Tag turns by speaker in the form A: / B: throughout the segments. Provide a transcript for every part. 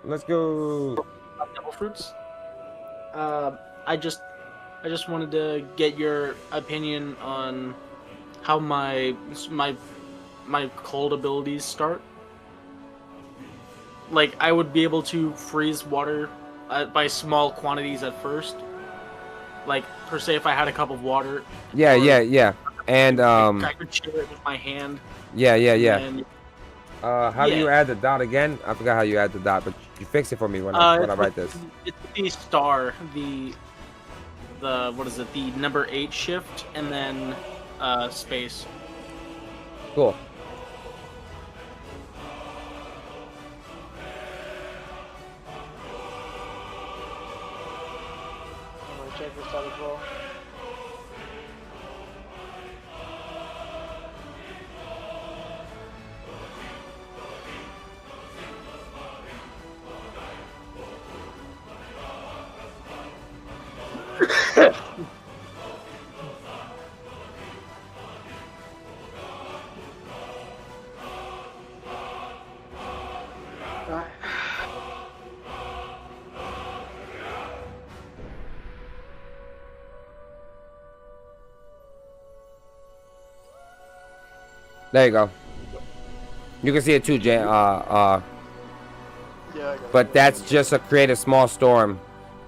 A: Let's go.
B: Devil fruits. I just wanted to get your opinion on how my cold abilities start. Like, I would be able to freeze water by small quantities at first. Like, per se, if I had a cup of water.
A: Yeah, yeah. And
B: I could chill it with my hand.
A: yeah.
B: Then,
A: How do you add the dot again? I forgot how you add the dot, but you fix it for me when I write this.
B: It's the star, the what is it? The number 8 shift, and then space.
A: Cool.
C: I'm gonna check this out as well.
A: There you go. You can see it too, Jay.
C: Yeah,
A: But that's just a create a small storm.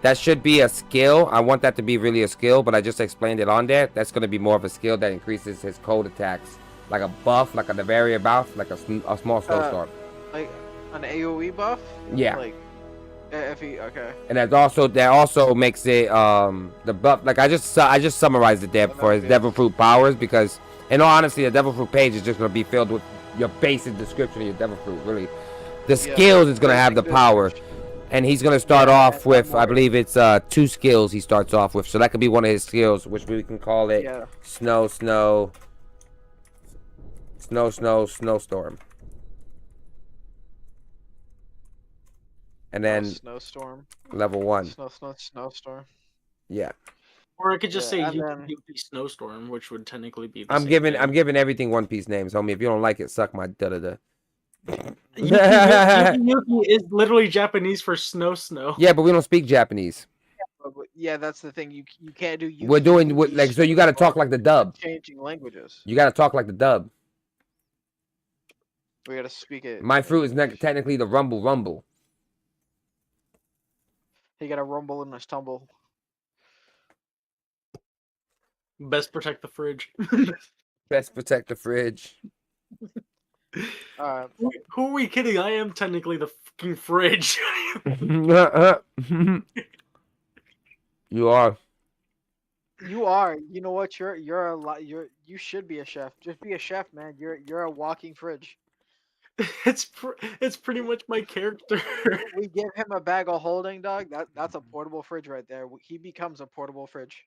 A: That should be a skill. I want that to be really a skill, but I just explained it on there. That's going to be more of a skill that increases his cold attacks. Like a buff, like a very buff, like a small snowstorm.
C: like an AoE buff?
A: Yeah.
C: Like, if he, okay.
A: And that also makes it, the buff, like I just summarized it there for his Devil Fruit powers, because, in all honesty, the Devil Fruit page is just going to be filled with your basic description of your Devil Fruit, really. The skills is going to have the power. And he's going to start off with, I believe it's 2 skills he starts off with. So that could be one of his skills, which we can call it Snowstorm. And then
C: Snowstorm.
A: level 1.
C: Snowstorm.
A: Yeah.
B: Or I could just say
C: and
B: UP Snowstorm, which would technically be the
A: I'm
B: same thing.
A: giving everything One Piece names, homie. If you don't like it, suck my da-da-da.
B: Yuki is literally Japanese for snow.
A: Yeah, but we don't speak Japanese.
C: Yeah, that's the thing. You can't do.
A: We're doing like, so you got to talk like the dub.
C: Changing languages.
A: You got to talk like the dub.
C: We got to speak it.
A: My fruit is technically the rumble.
C: He got a rumble in his tumble.
B: Best protect the fridge.
A: Best protect the fridge.
B: Who are we kidding? I am technically the fucking fridge.
A: You are.
C: You are. You know what? You should be a chef. Just be a chef, man. You're a walking fridge.
B: It's pretty much my character.
C: We give him a bag of holding, dog. That's a portable fridge right there. He becomes a portable fridge.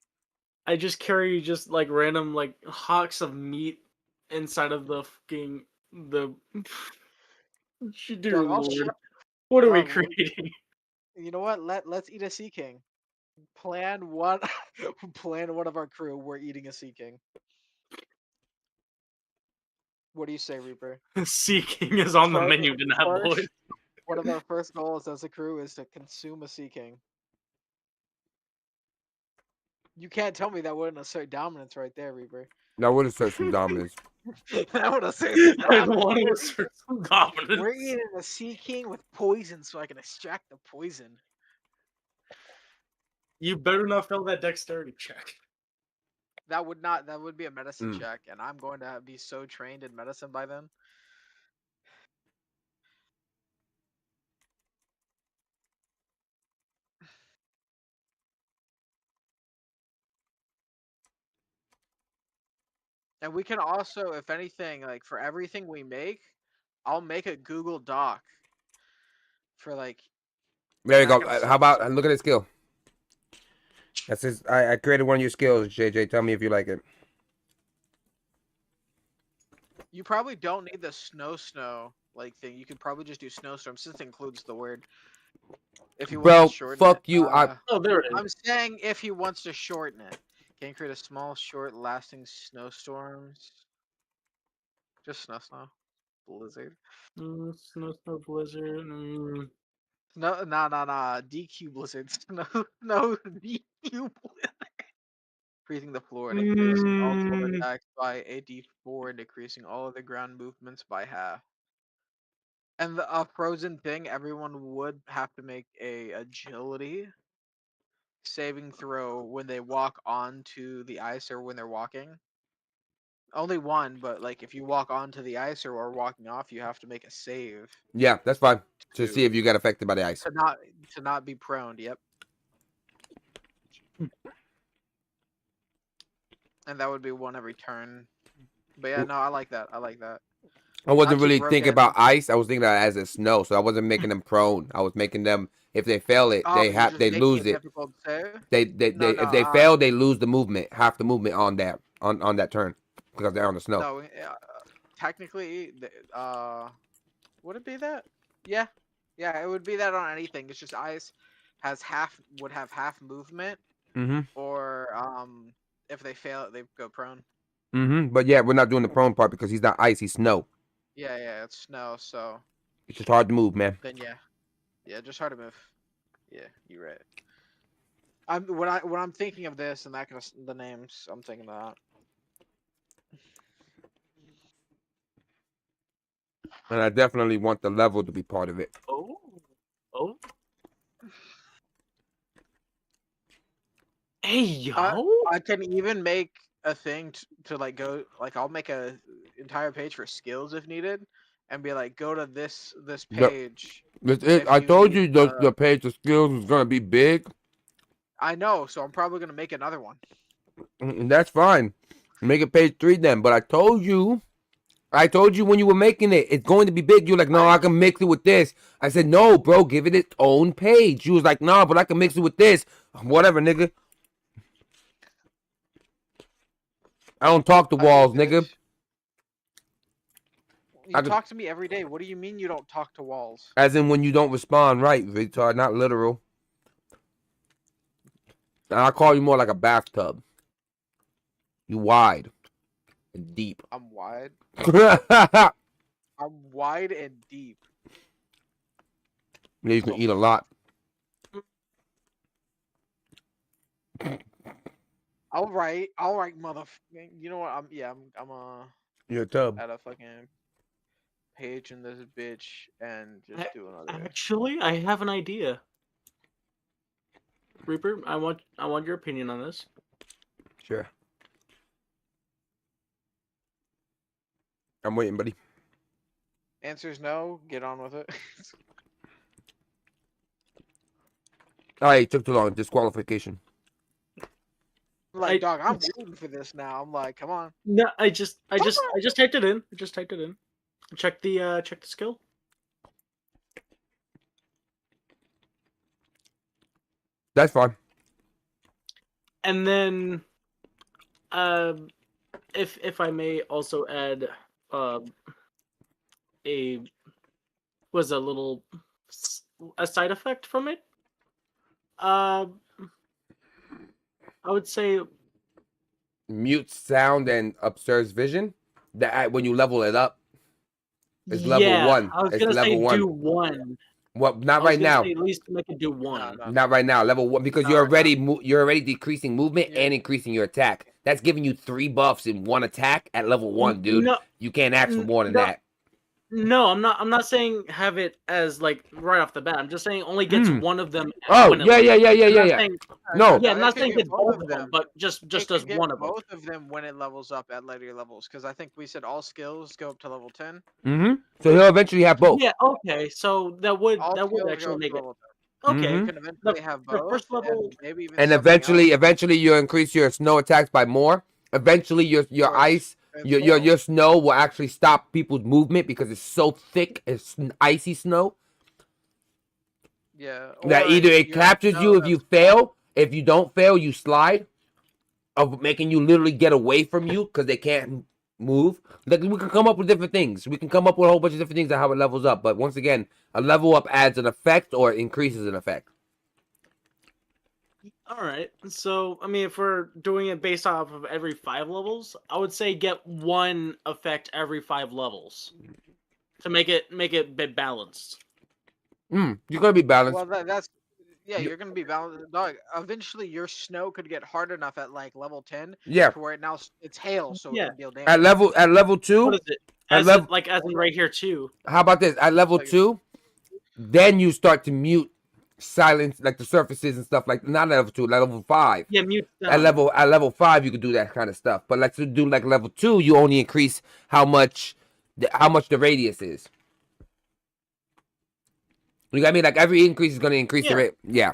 B: I just carry just like random like hawks of meat inside of the fucking the. Dear Lord. What are we creating?
C: You know what? Let's eat a sea king. Plan one. Plan one of our crew. We're eating a sea king. What do you say, Reaper?
B: Sea king is on the menu tonight, boys.
C: One of our first goals as a crew is to consume a sea king. You can't tell me that wouldn't assert dominance right there, Reaper.
A: That would assert some dominance.
C: That would assert
B: some dominance.
C: We're eating a sea king with poison so I can extract the poison.
B: You better not fail that dexterity check.
C: That would be a medicine check, and I'm going to be so trained in medicine by then. And we can also, if anything, like for everything we make, I'll make a Google Doc for like.
A: There you go. How about look at the skill? That's his. I created one of your skills, JJ. Tell me if you like it.
C: You probably don't need the snow like thing. You could probably just do snowstorm since it includes the word. If he wants to shorten
A: fuck
C: it.
A: you.
B: Oh, there it is.
C: I'm saying if he wants to shorten it. Can create a small, short, lasting snowstorms. Just snow. Blizzard.
B: Snow blizzard.
C: No, nah. DQ blizzards. No, DQ blizzard. Increasing the floor and increasing all total
B: Mm,
C: attacks by a d4 and decreasing all of the ground movements by half. And the frozen thing, everyone would have to make a agility saving throw when they walk onto the ice or when they're walking. Only one, but like if you walk onto the ice or are walking off, you have to make a save
A: Yeah, that's fine. To see
C: to
A: if you get affected by the ice.
C: to not be prone. Yep. And that would be one every turn. But yeah, no, I like that. I like that.
A: I wasn't
C: Not too
A: really thinking
C: broken.
A: about ice. I was thinking about it as a snow, so I wasn't making them prone. I was making them if they fail it,
C: Oh, you're just
A: they
C: making
A: lose
C: it
A: it.
C: difficult to save?
A: They
C: No, no,
A: if they fail, they lose the movement, half the movement on that turn because they're on the snow.
C: no. Technically, would it be that? Yeah, yeah, it would be that on anything. It's just ice would have half movement, or if they fail it, they go prone.
A: But yeah, we're not doing the prone part because he's not ice, he's snow.
C: Yeah, it's snow, so
A: It's just hard to move, man.
C: then yeah, just hard to move. Yeah, you're right. When I'm thinking of this and that kind of the names, I'm thinking of that.
A: And I definitely want the level to be part of it.
B: oh. Hey yo!
C: I can even make a thing to like go like I'll make a entire page for skills if needed, and be like go to this page.
A: I told you the page of skills was gonna be big.
C: I know, so I'm probably gonna make another one.
A: That's fine. Make it page 3 then. But I told you when you were making it, it's going to be big. You're like, no, I can mix it with this. I said, no, bro, give it its own page. You was like, no, but I can mix it with this. Whatever, nigga. I don't talk to walls, nigga.
C: You talk to me every day. What do you mean you don't talk to walls?
A: As in when you don't respond right, retard, not literal. And I call you more like a bathtub. You wide and deep.
C: I'm wide.
A: Yeah,
C: I'm wide and deep.
A: you can eat a lot.
C: All right, motherfucker. You know what? I'm
A: You're a tub.
C: at a fucking page in this bitch and just do another.
B: Actually, I have an idea. Reaper, I want your opinion on this.
A: Sure. I'm waiting, buddy.
C: Answer's no. Get on with it.
A: All right, took too long. Disqualification.
C: Like, dog, I'm waiting for this now. I'm like, come on.
B: No, I just typed it in. I just typed it in. Check the skill.
A: That's fine.
B: And then, if I may also add, a side effect from it. I would say
A: Mute sound and obscures vision. That when you level it up, it's level 1.
B: I was gonna say do 1.
A: Well, not right now.
B: At least make it do 1.
C: No.
A: Not right now. Level 1 because you're already decreasing movement and increasing your attack. That's giving you 3 buffs in one attack at level 1, dude. No, you can't ask for more than that.
B: No, I'm not saying have it as like right off the bat. I'm just saying only gets one of them.
A: Oh, yeah. No.
B: Yeah, I'm not saying it's both of them, but just does one of them.
C: Both of them when it levels up at later levels, because I think we said all skills go up to level 10.
A: So he'll eventually have both.
B: Yeah. Okay. So that would actually make it. Okay.
C: You can eventually have both.
B: First level,
C: and maybe even
A: and eventually you increase your snow attacks by more. Eventually your ice. Your snow will actually stop people's movement because it's so thick. It's icy snow.
C: Yeah.
A: That either it captures you if you fail. If you don't fail, you slide. Of making you literally get away from you because they can't move. Like we can come up with different things. We can come up with a whole bunch of different things on how it levels up. But once again, a level up adds an effect or increases an effect.
B: All right. So, I mean, if we're doing it based off of every 5 levels, I would say get 1 effect every 5 levels to make it balanced.
A: You're gonna be balanced.
C: Well, that's yeah.
A: You-
C: You're gonna be balanced, dog. Eventually, your snow could get hard enough at like level 10
A: Yeah.
C: to where it's hail, so
B: Yeah.
C: it can deal damage.
A: At level 2.
B: What is it?
A: At
B: As
A: level.
B: as in right here too.
A: How about this? At level
C: Like-
A: 2, then you start to mute, silence like the surfaces and stuff like. Not at level 2, level 5.
B: Yeah, mute
A: At level 5, you could do that kind of stuff. But like to do like level 2, you only increase how much the radius is. You got me? Like every increase is gonna increase the rate. Yeah.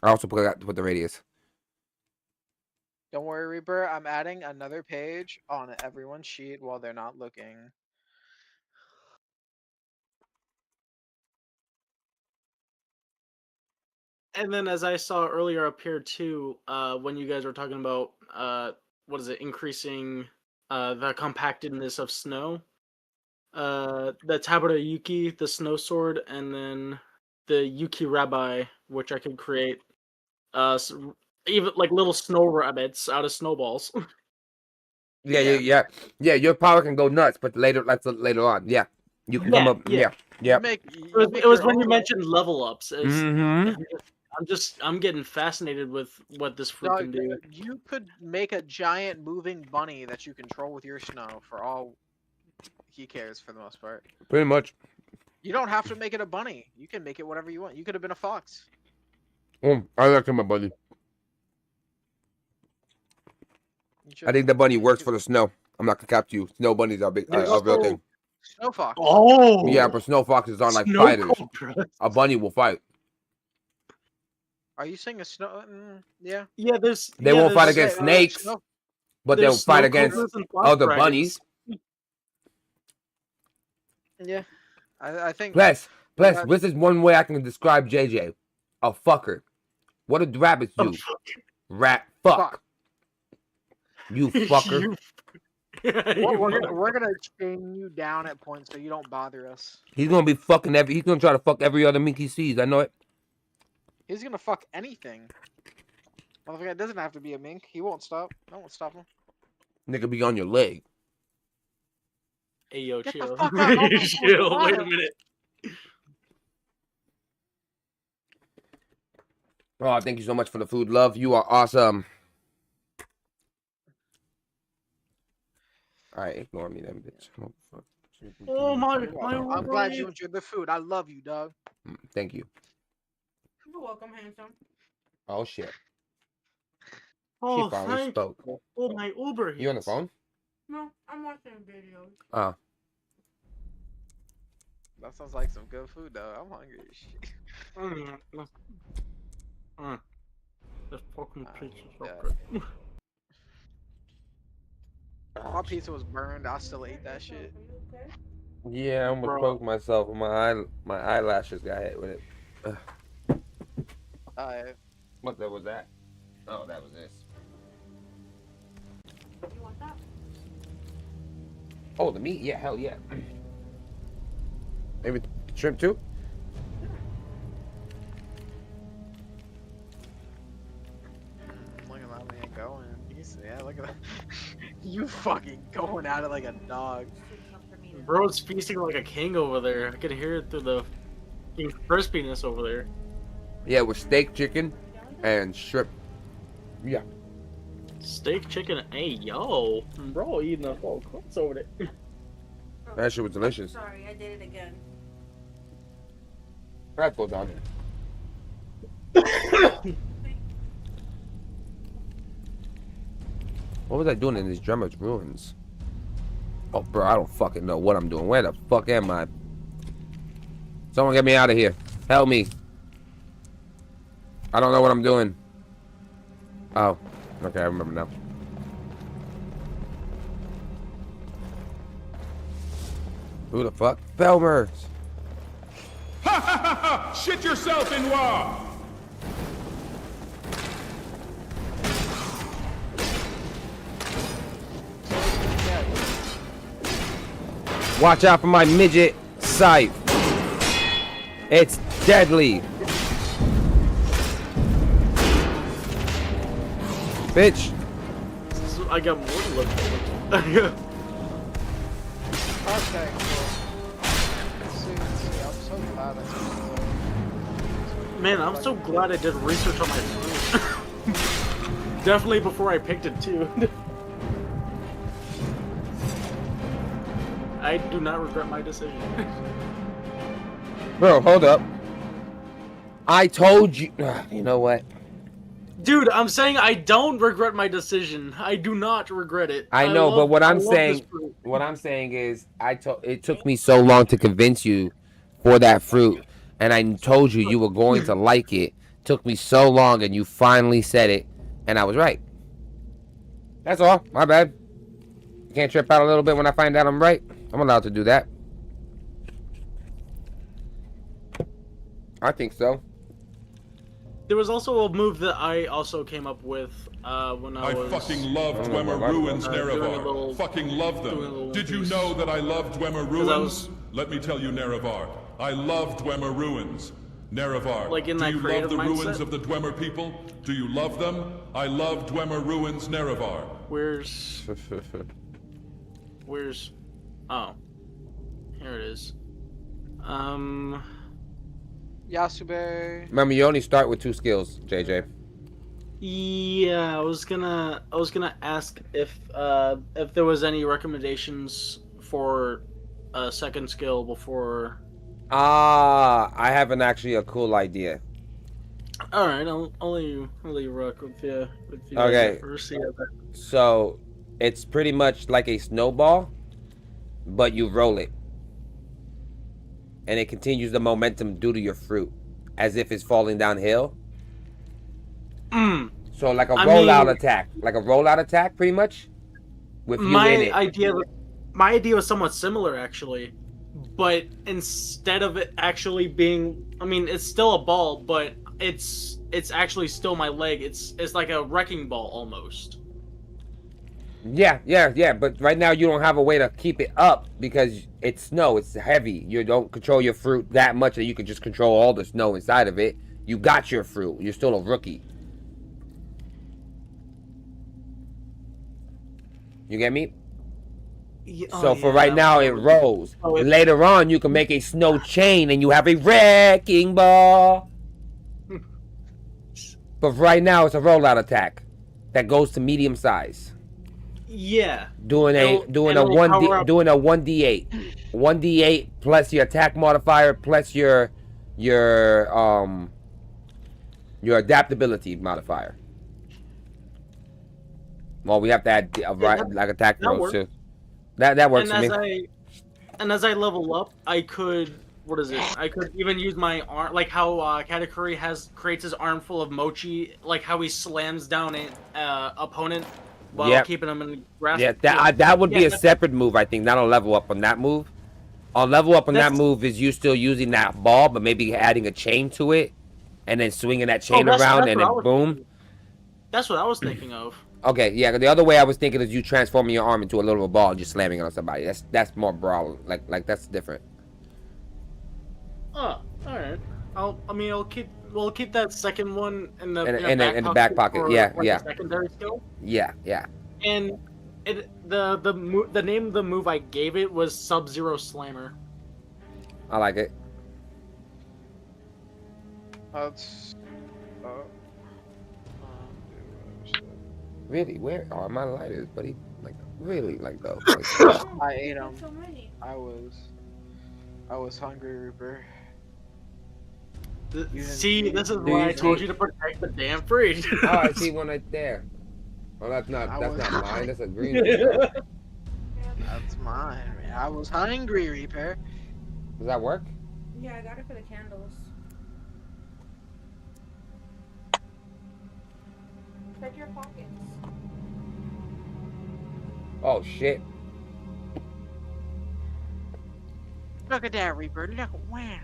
A: I also put the radius.
C: Don't worry, Reaper. I'm adding another page on everyone's sheet while they're not looking.
B: And then as I saw earlier up here too, when you guys were talking about what is it, increasing the compactedness of snow. The Tabata Yuki, the snow sword, and then the Yuki Rabbi, which I could create even like little snow rabbits out of snowballs.
A: Yeah. Your power can go nuts, but later on. Yeah. You can come up. Yeah.
C: You
B: It was when you mentioned level ups.
A: Mm-hmm.
B: I'm getting fascinated with what this fruit can do.
C: You could make a giant moving bunny that you control with your snow for all he cares for the most part.
A: Pretty much.
C: You don't have to make it a bunny. You can make it whatever you want. You could have been a fox.
A: I like my bunny. I think the bunny works for the snow. I'm not gonna cap to you. Snow bunnies are big, a real thing.
C: Snow fox.
B: Oh
A: Yeah, but snow foxes aren't like
B: Snow
A: fighters.
B: cobra.
A: A bunny will fight.
C: Are you saying a snow? Yeah.
B: Yeah, there's.
A: They won't fight
B: there's,
A: against snakes,
C: snow-
A: but they'll
B: there's
A: fight
B: snow
A: against
B: cobras and black
A: other
B: dragons.
A: bunnies.
C: Yeah. I think.
A: Plus,
C: that-
A: this is one way I can describe JJ. A fucker. What do rabbits do? Rat fuck. You fucker.
C: We're gonna chain you down at points so you don't bother us.
A: He's gonna be fucking he's gonna try to fuck every other mink he sees. I know it.
C: He's gonna fuck anything. Motherfucker, it doesn't have to be a mink. He won't stop. I won't stop him.
A: Nigga be on your leg.
B: Hey yo,
C: Get the
B: chill.
C: fuck out of my
B: Chill.
C: water.
B: Wait a minute.
A: Oh, thank you so much for the food, love. You are awesome. Alright, ignore me then, bitch.
B: Oh my!
C: I'm glad you enjoyed the food. I love you, dog.
A: Thank you.
D: You're welcome, handsome.
A: Oh shit.
B: Oh,
A: She finally
B: thank
A: spoke.
B: you. Oh my Uber.
A: You on the
B: hits.
A: phone?
D: No, I'm watching videos.
A: Oh.
C: That sounds like some good food, though. I'm hungry as shit.
B: This fucking pizza's so
C: yeah.
B: good.
C: My pizza was burned. I still ate that shit.
A: Yeah, I almost
B: Bro.
A: broke myself. My eyelashes got hit with it. What was that? Oh, that was this.
D: You want that?
A: Oh, the meat? Yeah, hell yeah. Maybe shrimp too?
C: Look at that man going. Yeah, look at that. You fucking going at it like a dog.
B: Bro's feasting like a king over there. I could hear it through the crispiness over there.
A: Yeah, with steak, chicken, and shrimp. Yeah.
B: Steak, chicken, hey yo, bro, eating a whole corpse over there.
A: That shit was delicious.
D: Sorry, I did it again.
A: That goes on. What was I doing in these drummer's ruins? Oh, bro, I don't fucking know what I'm doing. Where the fuck am I? Someone get me out of here. Help me. I don't know what I'm doing. Oh, okay, I remember now. Who the fuck? Felmers!
E: Ha ha ha ha! Shit yourself in war!
A: Watch out for my midget scythe. It's deadly. Bitch.
B: I got more to look forward to.
C: Okay, cool. See, I'm so glad I took
B: Man, I'm so glad I did research on my fruit. Definitely before I picked it too. I do not regret my decision.
A: Bro, hold up. I told you. You know what?
B: Dude, I'm saying I don't regret my decision. I do not regret it.
A: I know, but what
B: I
A: I'm
B: love this
A: saying,
B: fruit.
A: what I'm saying is, it took me so long to convince you for that fruit, and I told you you were going to like it. Took me so long, and you finally said it, and I was right. That's all. My bad. Can't trip out a little bit when I find out I'm right. I'm allowed to do that. I think so.
B: There was also a move that I also came up with when I was...
E: fucking love Dwemer Ruins, Nerevar. Fucking love them. Did you know that I love Dwemer Ruins? Let me tell you, Nerevar. I love Dwemer Ruins. Nerevar,
B: Like in
E: do
B: that
E: you love
B: creative
E: the ruins
B: mindset?
E: of the Dwemer people? Do you love them? I love Dwemer Ruins, Nerevar.
B: Where's... Where's... Oh. Here it is.
C: Yasube.
A: Remember, you only start with 2 skills, JJ.
B: Yeah, I was gonna ask if there was any recommendations for a second skill before...
A: I have actually a cool idea.
B: Alright, I'll let you rock with you
A: Okay.
B: first. Yeah, but...
A: So, it's pretty much like a snowball, but you roll it. And it continues the momentum due to your fruit, as if it's falling downhill. So like a rollout attack. Like a rollout attack, pretty much, with you in it.
B: My idea was somewhat similar, actually. But instead of it actually being... I mean, it's still a ball, but it's actually still my leg. It's like a wrecking ball, almost.
A: Yeah, but right now you don't have a way to keep it up because it's snow, it's heavy. You don't control your fruit that much that you can just control all the snow inside of it. You got your fruit. You're still a rookie. You get me?
B: Yeah,
A: So for right now it rolls. Later on you can make a snow chain and you have a wrecking ball. But right now it's a rollout attack that goes to medium size.
B: Yeah.
A: Doing a 1d8. 1d8 plus your attack modifier plus your adaptability modifier. Well, we have to add like attack rolls too. That works for me.
B: And as I level up, I could I could even use my arm, like how Katakuri creates his arm full of mochi, like how he slams down an opponent while keeping him in grasp.
A: Yeah, that would be a separate move, I think. Not a level up on that move. On level up on that move is you still using that ball, but maybe adding a chain to it, and then swinging that chain around, and then boom.
B: That's what I was thinking of.
A: Okay, yeah. The other way I was thinking is you transforming your arm into a little ball and just slamming it on somebody. That's more brawl. Like that's different.
B: Oh, all right. We'll keep that second one in the
A: back pocket. Yeah.
B: Secondary skill.
A: Yeah.
B: And the name of the move I gave it was Sub-Zero Slammer.
A: I like it.
C: That's
A: really, where are my lighters, buddy? Like really, like though.
C: I ate them. I was hungry, Reaper.
B: See, this is why I told you to protect the damn fridge.
A: Oh, I see one right there. Oh, that's not mine. That's a green one.
C: That's mine, man. I was hungry, Reaper.
A: Does that work?
D: Yeah, I got it for the candles. Check your pockets.
A: Oh shit.
C: Look at that, Reaper. Look, wow.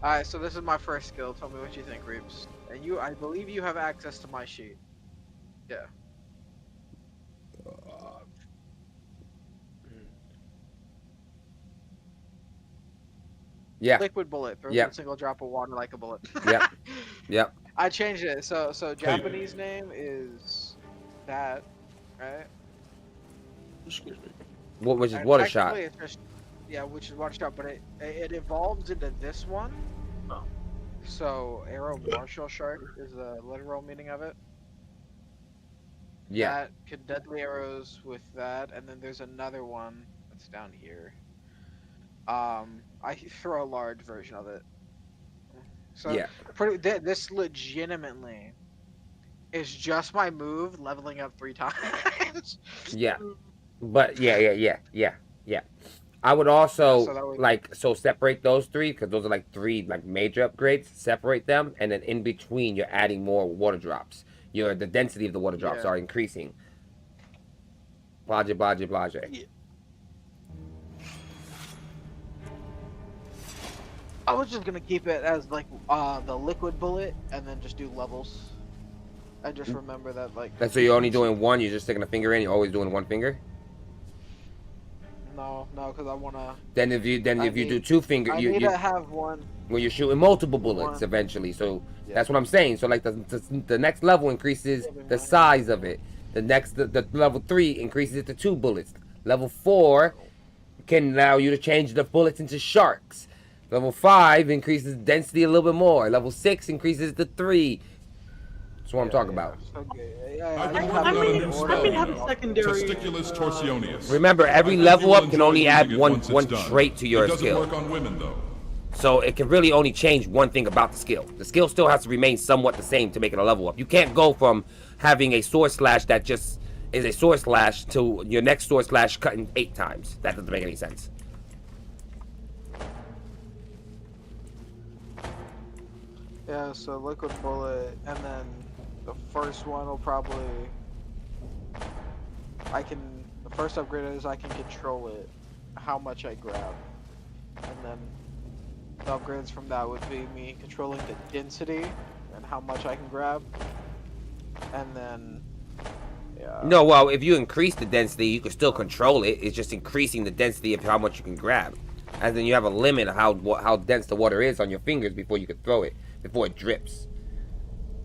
C: Alright, so this is my first skill. Tell me what you think, Reaps. And I believe you have access to my sheet. Yeah.
A: Yeah.
C: Liquid bullet. Throws a single drop of water like a bullet.
A: Yep.
C: I changed it. So Japanese name is that, right?
A: Which is water shot.
C: Yeah, which is water shot, but it evolves into this one.
B: Oh.
C: So, arrow martial shark is the literal meaning of it.
A: Yeah.
C: That could deadly arrows with that, and then there's another one that's down here. I throw a large version of it. So
A: Yeah.
C: this legitimately is just my move leveling up 3 times.
A: Yeah. But yeah. I would also
C: so that would-
A: like separate those 3 because those are like 3 like major upgrades. Separate them, and then in between you're adding more water drops. The density of the water drops
C: Yeah.
A: are increasing. Blase.
C: Yeah. I was just gonna keep it as like the liquid bullet, and then just do levels. I just remember that like.
A: And so you're only doing one. You're just sticking a finger in. You're always doing one finger.
C: No, because I wanna.
A: Then if you do 2 finger,
C: I
A: you
C: need to have one.
A: when you're shooting multiple bullets eventually. So that's what I'm saying. So like the next level increases the size of it. The level 3 increases it to 2 bullets. Level 4 can allow you to change the bullets into sharks. Level 5 increases density a little bit more. Level 6 increases it to 3. That's what I'm talking about.
C: Okay.
E: I've been
B: I
E: working on a new
B: mean,
E: spell
B: I have a
E: now.
B: secondary.
E: Testiculus torsionis.
A: Remember, every
E: I think
A: level
E: you will
A: up can
E: enjoy
A: only add
E: using it
A: one
E: once it's done.
A: trait to your
E: It doesn't
A: skill.
E: work on women though.
A: So it can really only change one thing about the skill. The skill still has to remain somewhat the same to make it a level up. You can't go from having a sword slash that just is a sword slash to your next sword slash cutting 8 times. That doesn't make any sense.
C: Yeah, so liquid bullet, and then the first one will probably. The first upgrade is I can control it, how much I grab, and then the upgrades from that would be me controlling the density and how much I can grab, and then. Yeah.
A: No, well, if you increase the density, you can still control it. It's just increasing the density of how much you can grab. And then you have a limit of how dense the water is on your fingers before you can throw it, before it drips.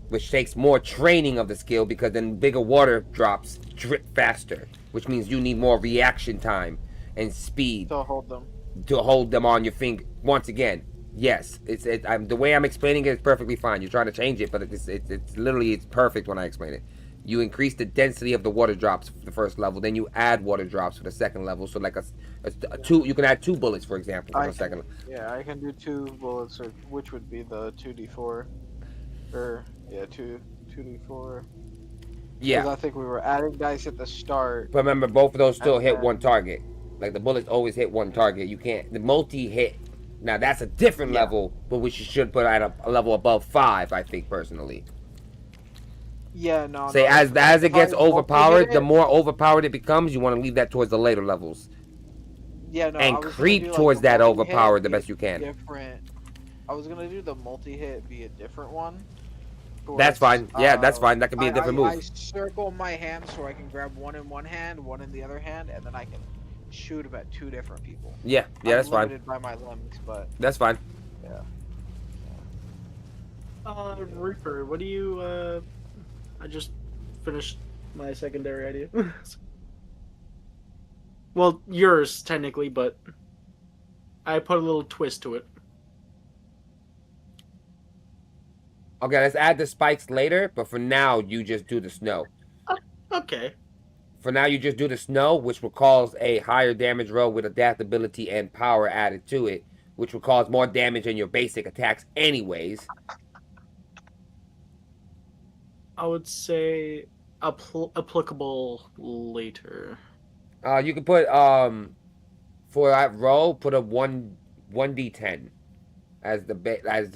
A: Which takes more training of the skill because then bigger water drops drip faster. Which means you need more reaction time and speed
C: To hold them.
A: On your finger. Once again, yes, the way I'm explaining it is perfectly fine. You're trying to change it, but it's literally perfect when I explain it. You increase the density of the water drops for the first level, then you add water drops for the second level. So like a 2, you can add 2 bullets, for example, for the second level.
C: Yeah, I can do 2 bullets, which would be the 2d4, or yeah, 2d4.
A: Yeah.
C: Because I think we were adding dice at the start.
A: But remember, both of those still hit one target. Like the bullets always hit one target. You can't. The multi hit. Now that's a different level, but which you should put at a level above 5. I think personally.
C: Yeah, no.
A: Say as it gets overpowered, the more overpowered it becomes, you want to leave that towards the later levels.
C: Yeah, no.
A: And creep towards that overpowered the best you can.
C: Different. I was gonna do the multi-hit be a different one.
A: That's fine. Yeah, that's fine. That could be a different move.
C: I circle my hand so I can grab one in one hand, one in the other hand, and then I can shoot them at 2 different people.
A: Yeah, that's fine.
C: I'm limited by my limbs, but
A: that's fine.
C: Yeah.
B: Reaper, what do you? I just finished my secondary idea. Well, yours technically, but I put a little twist to it.
A: Okay, let's add the spikes later, but for now, you just do the snow.
B: Okay.
A: For now, you just do the snow, which will cause a higher damage roll with adaptability and power added to it, which will cause more damage in your basic attacks anyways.
B: I would say applicable later.
A: You can put for that roll, put a 1d10 as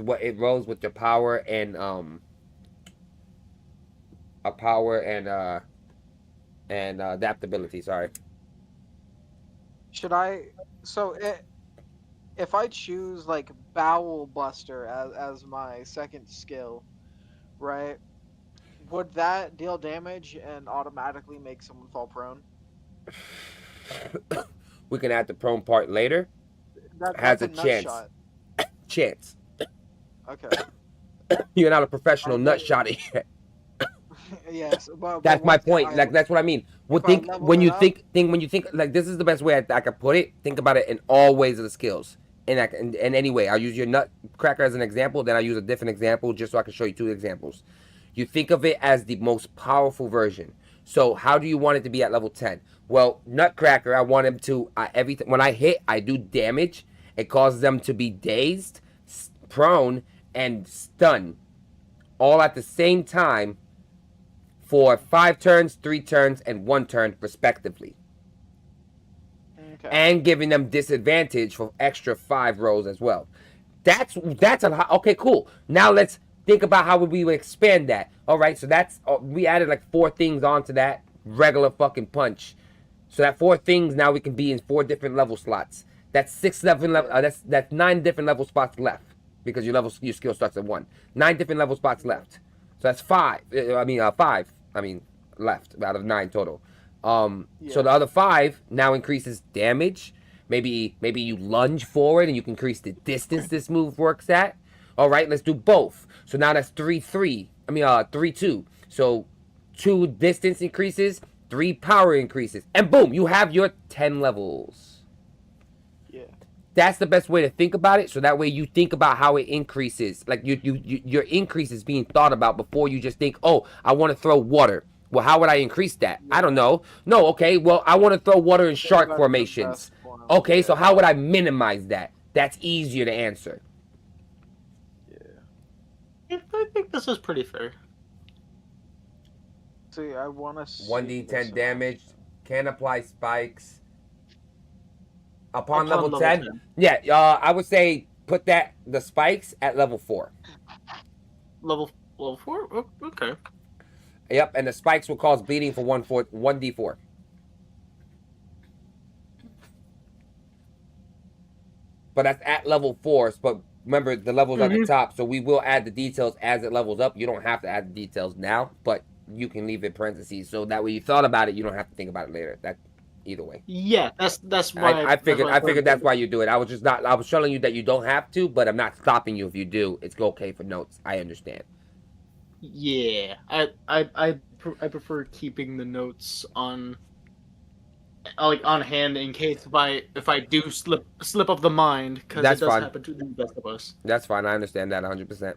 A: what it rolls with your power and adaptability. Sorry.
C: Should I? So if I choose like Bowel Buster as my second skill, right? Would that deal damage and automatically make someone fall prone?
A: We can add the prone part later. Has a chance. Chance.
C: Okay.
A: You're not a professional nut shotter yet.
C: Yes, but
A: that's my point. Like that's what I mean. When you think like this is the best way I could put it. Think about it in all ways of the skills. And anyway, I'll use your nutcracker as an example, then I'll use a different example just so I can show you 2 examples. You think of it as the most powerful version. So how do you want it to be at level 10? Well, nutcracker, I want him to, when I hit, I do damage. It causes them to be dazed, prone, and stunned. All at the same time for 5 turns, 3 turns, and 1 turn, respectively. Okay. And giving them disadvantage for extra 5 rolls as well. That's a okay, cool. Now let's think about how we would expand that. All right, so that's we added like 4 things onto that regular fucking punch. So that 4 things now we can be in 4 different level slots. That's 6 level. That's 9 different level spots left because your skill starts at 1. 9 different level spots left. So that's 5. 5. Left out of 9 total. So the other 5 now increases damage. Maybe you lunge forward and you can increase the distance this move works at. All right, let's do both. So now that's 3-3. 3-2. So 2 distance increases, 3 power increases, and boom, you have your 10 levels. Yeah. That's the best way to think about it. So that way you think about how it increases. Like your increase is being thought about before you just think, oh, I want to throw water. Well, how would I increase that? I don't know. No, okay, well, I want to throw water in shark formations. Okay, so how would I minimize that? That's easier to answer.
B: Yeah, I think this is pretty fair.
C: See, I want to
A: 1d10 damage, can apply spikes. Upon level 10? Yeah, I would say put the spikes at level 4.
B: Level 4? Oh, okay.
A: Yep, and the spikes will cause bleeding for 1d4. But that's at level 4. But remember, the level's at the top, so we will add the details as it levels up. You don't have to add the details now, but you can leave it in parentheses, so that way you thought about it, you don't have to think about it later. That either way.
B: Yeah, that's why
A: I figured that's why you do it. I was telling you that you don't have to, but I'm not stopping you if you do. It's okay for notes. I understand.
B: Yeah, I prefer keeping the notes on hand in case if I do slip of the mind, because it does happen to the best of us.
A: That's fine. I understand that 100%.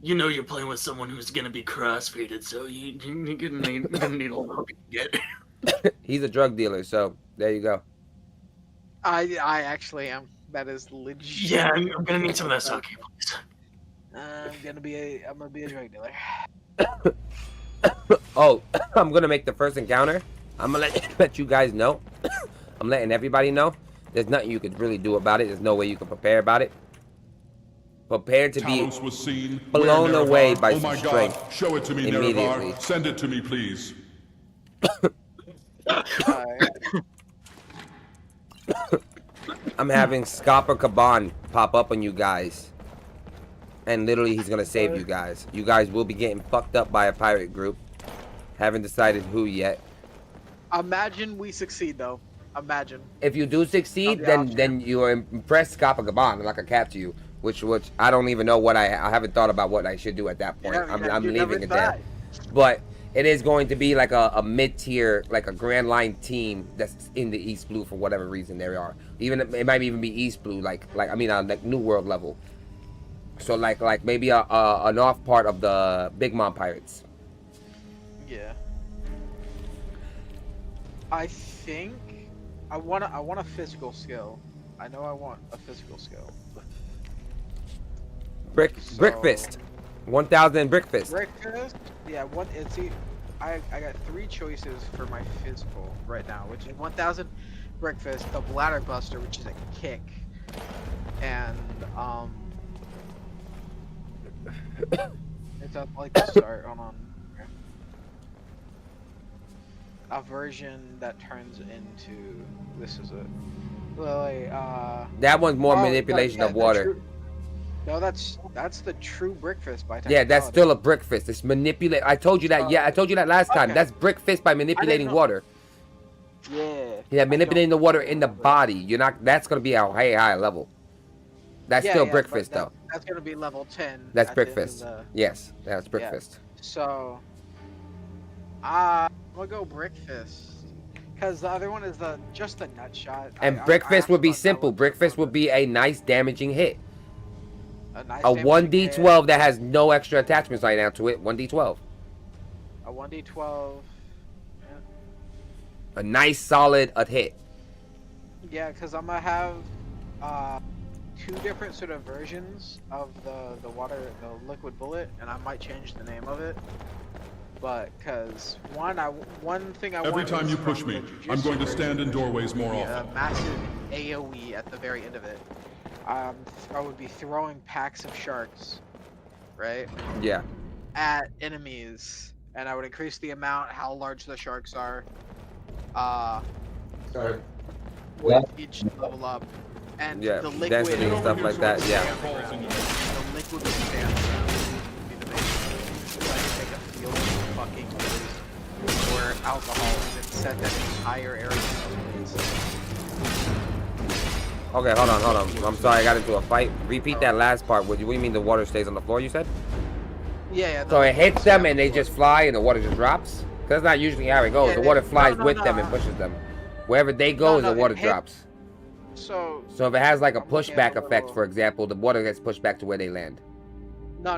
B: You know you're playing with someone who's gonna be crossfaded, so you're gonna need all the help you can
A: get. He's a drug dealer, so there you go.
C: I actually am. That is legit.
B: Yeah, I'm gonna need some of that sake, please.
C: I'm gonna be a drug dealer.
A: Oh, I'm gonna make the first encounter. I'm gonna let you guys know. I'm letting everybody know. There's nothing you could really do about it. There's no way you can prepare about it. Prepare to be blown away by some strength.
E: God. Show it to me, immediately. Nerevar. Send it to me, please.
A: I'm having Scopper Caban pop up on you guys. And literally, he's gonna save you guys. You guys will be getting fucked up by a pirate group. Haven't decided who yet.
C: Imagine we succeed, though. Imagine.
A: If you do succeed, then you are impressed Scopper Caban like a cat to you. Which I don't even know what I haven't thought about what I should do at that point. I'm leaving it there. But it is going to be like a mid-tier, like a Grand Line team that's in the East Blue for whatever reason they are. Even it might even be East Blue, like New World level. So like maybe an off part of the Big Mom Pirates.
C: Yeah. I think I want a physical skill. I know I want a physical skill.
A: Brick Fist. 1,000 Brick Fist.
C: Brick Fist? Yeah, I got 3 choices for my physical right now, which is 1,000 Brick Fist, the Bladder Buster, which is a kick, and it's up like to start on a version that turns into
A: that one's more manipulation of water.
C: No, that's the true Brick Fist by
A: Yeah, that's still a Brick Fist. It's manipulate. I told you that. Yeah, I told you that last time. That's Brick Fist by manipulating water. Yeah, manipulating the water in the body. You're not. That's gonna be a high level. That's still Brick Fist though.
C: That's gonna be level 10.
A: That's Brick Fist. Yes, that's Brick Fist.
C: So, I'm gonna go Brick Fist Because the other one is just the nut shot.
A: And Brickfist would be simple. Brickfist would be a nice damaging hit.
C: A nice
A: A
C: damaging
A: 1d12
C: hit.
A: that has no extra attachments right now to it. 1d12.
C: A 1d12.
A: A nice solid hit.
C: Yeah, because I'm gonna have 2 different sort of versions of the liquid bullet, and I might change the name of it. But because one thing I
E: Every
C: want
E: time
C: is
E: you push
C: from
E: me,
C: the
E: I'm going to
C: jujitsu
E: stand in
C: version,
E: doorways more
C: a
E: often.
C: massive AOE at the very end of it. I would be throwing packs of sharks, right?
A: Yeah.
C: At enemies, and I would increase the amount, how large the sharks are.
A: Sorry.
C: With each level up, and
A: Yeah,
C: the liquid
A: density and stuff like that, yeah.
C: The liquid would stand would be the main thing. So I could make a field of fucking booze or alcohol and then set that entire area in place.
A: Okay, hold on. I'm sorry, I got into a fight. Repeat that last part. What do you mean the water stays on the floor, you said?
C: Yeah.
A: So it hits them and they just fly and the water just drops? That's not usually how it goes.
C: Yeah,
A: The water flies
C: no,
A: with them and pushes them. Wherever they go, the water drops.
C: So
A: So if it has like a
C: I'm looking at
A: pushback
C: the
A: effect,
C: little-
A: for example, the water gets pushed back to where they land.
C: no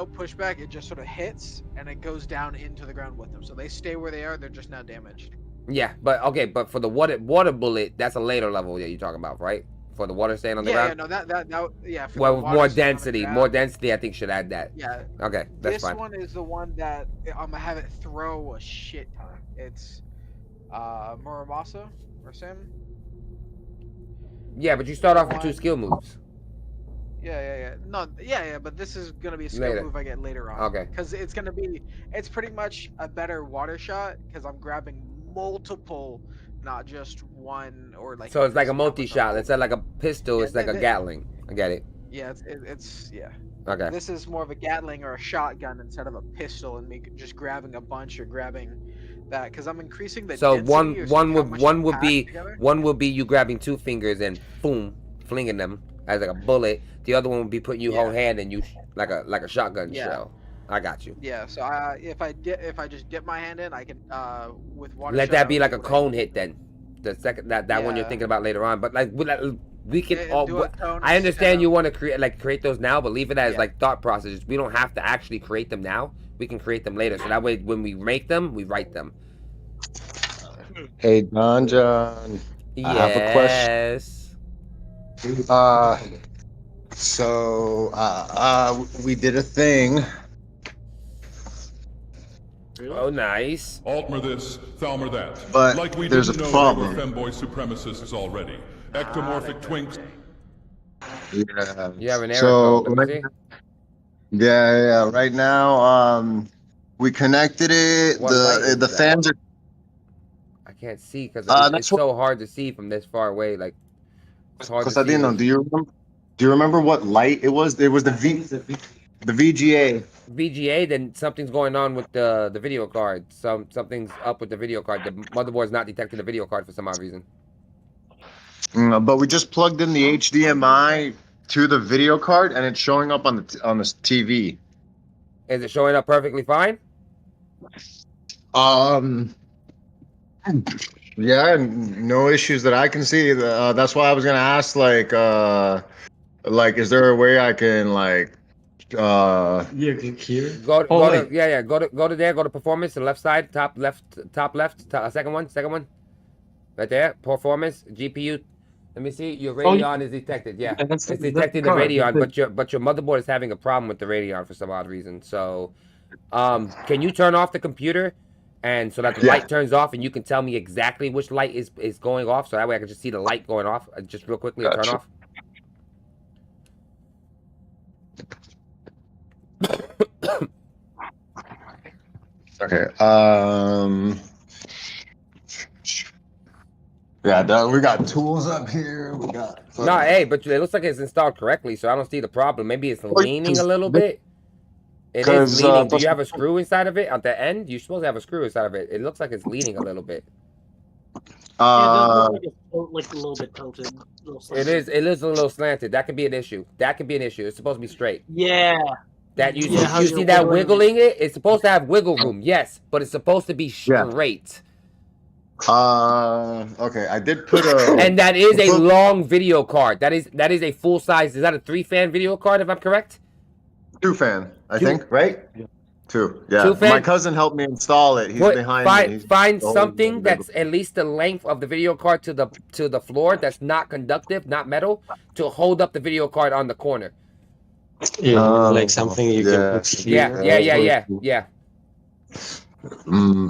C: pushback. It just sort of hits and it goes down into the ground with them. So they stay where they are. They're just now damaged.
A: Yeah, but okay, but for the water bullet, that's a later level that you're talking about, right? For the water staying on the ground?
C: Yeah, no, that yeah. For
A: Well,
C: the
A: with
C: water
A: more
C: staying on the
A: density.
C: ground,
A: More density, I think, should add that.
C: Yeah.
A: Okay, that's
C: This
A: fine.
C: one is the one that I'm gonna have it throw a shit ton. It's Muramasa or Sim.
A: Yeah, but you start off with
C: One.
A: 2 skill moves.
C: Yeah. No, yeah. But this is gonna be a skill
A: Later.
C: move I get later on.
A: Okay.
C: Because it's pretty much a better water shot because I'm grabbing multiple, not just one or like.
A: So it's like a
C: this
A: multi-shot. Instead of like a pistol,
C: Yeah,
A: it's like a Gatling. I get it.
C: Yeah, it's yeah.
A: Okay.
C: This is more of a Gatling or a shotgun instead of a pistol, and me just grabbing a bunch or grabbing that because I'm increasing the.
A: So
C: density or
A: one
C: how much
A: would
C: pack
A: be
C: together.
A: one would be you grabbing 2 fingers and boom, flinging them as like a bullet. The other one would be putting you whole hand and you like a shotgun
C: Yeah.
A: shell. I got you.
C: Yeah, so if I just dip my hand in, I can with water.
A: Let
C: shot,
A: that
C: I
A: be
C: would
A: like
C: be
A: a
C: able to-
A: cone hit then. The second that one you're
C: Yeah.
A: thinking about later on, but like we can
C: Yeah,
A: all.
C: do a cone
A: I understand
C: instead
A: you
C: of-
A: want to create those now, but leave it as
C: Yeah.
A: like thought processes. We don't have to actually create them now. We can create them later, so that way when we make them, we write them.
F: Hey, John. I have a question. We did a thing.
A: Oh, nice.
E: Altmer this, Thalmer that.
F: But
E: like we
F: there's
E: didn't
F: a
E: know
F: problem.
E: they were femboy supremacists already. Ectomorphic twinks.
F: Yeah.
A: You have an error
F: So,
A: code. Let me see.
F: yeah. Right now, we connected it.
A: What light is
F: The
A: that?
F: fans are.
A: I can't see because
F: that's
A: it's so hard to see from this far away. Like it's hard to see.
F: Constantino, do you remember what light it was? It was the VGA.
A: VGA, then something's going on with the video card. Something's up with the video card. The motherboard's not detecting the video card for some odd reason.
F: But we just plugged in the HDMI to the video card, and it's showing up on the TV.
A: Is it showing up perfectly fine?
F: Yeah, no issues that I can see. That's why I was gonna ask, like, is there a way I can
G: You can hear.
A: Go to there. Go to performance, the left side, top left, second one, right there. Performance, GPU. Let me see. Your Radeon is detected. Yeah, it's detecting the Radeon, but your motherboard is having a problem with the Radeon for some odd reason. So, can you turn off the computer, and so that the light turns off, and you can tell me exactly which light is going off, so that way I can just see the light going off, just real quickly, and turn off.
F: Okay. Yeah, we got tools up here. We got.
A: No, hey, but it looks like it's installed correctly, so I don't see the problem. Maybe it's leaning a little bit. It is leaning. Do you have a screw inside of it at the end? You're supposed to have a screw inside of it. It looks like it's leaning a little bit.
B: Yeah, it does look like a little bit tilted.
A: It is a little slanted. That could be an issue. It's supposed to be straight.
B: Yeah.
A: That you
B: Yeah, how's
A: see
B: your
A: that
B: wiggling?
A: wiggling it? It's supposed to have wiggle room, yes, but it's supposed to be straight.
F: Okay, I did put a.
A: And that is a long video card. That is a full size. Is that a 3-fan video card? If I'm correct.
F: 2-fan, I think, right? 2. Yeah.
A: 2-fan?
F: My cousin helped me install it. He's behind me.
A: Find something that's at least the length of the video card to the floor. That's not conductive, not metal, to hold up the video card on the corner.
G: Yeah, like something you can put here.
A: Yeah.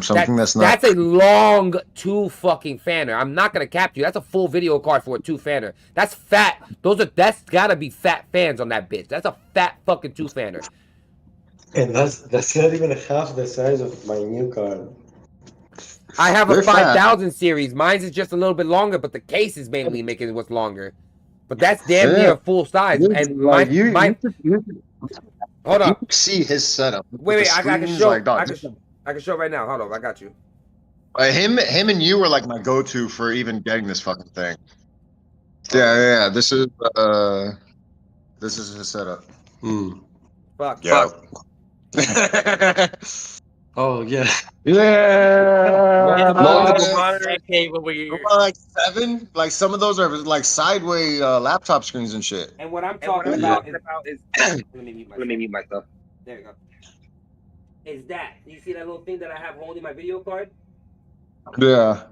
F: Something that's not.
A: That's a long 2-fanner. I'm not gonna cap you. That's a full video card for a 2-fanner. That's fat. That's gotta be fat fans on that bitch. That's a fat fucking 2-fanner.
G: And that's not even half the size of my new card.
A: I have a 5000 series. Mine's is just a little bit longer, but the case is mainly making it what's longer. But that's damn near full size. And hold on.
F: You see his setup.
A: Wait, I can show. I can show right now. Hold on, I got you.
F: Him and you were like my go-to for even getting this fucking thing. Yeah. This is his setup.
A: Fuck.
F: Yeah.
G: Oh yeah.
F: Yeah.
C: Like
F: 7. Like some of those are like sideways laptop screens and shit.
A: And what I'm talking about is let me mute myself. There you go. Is that you see that little thing that I have holding my video card?
F: Yeah.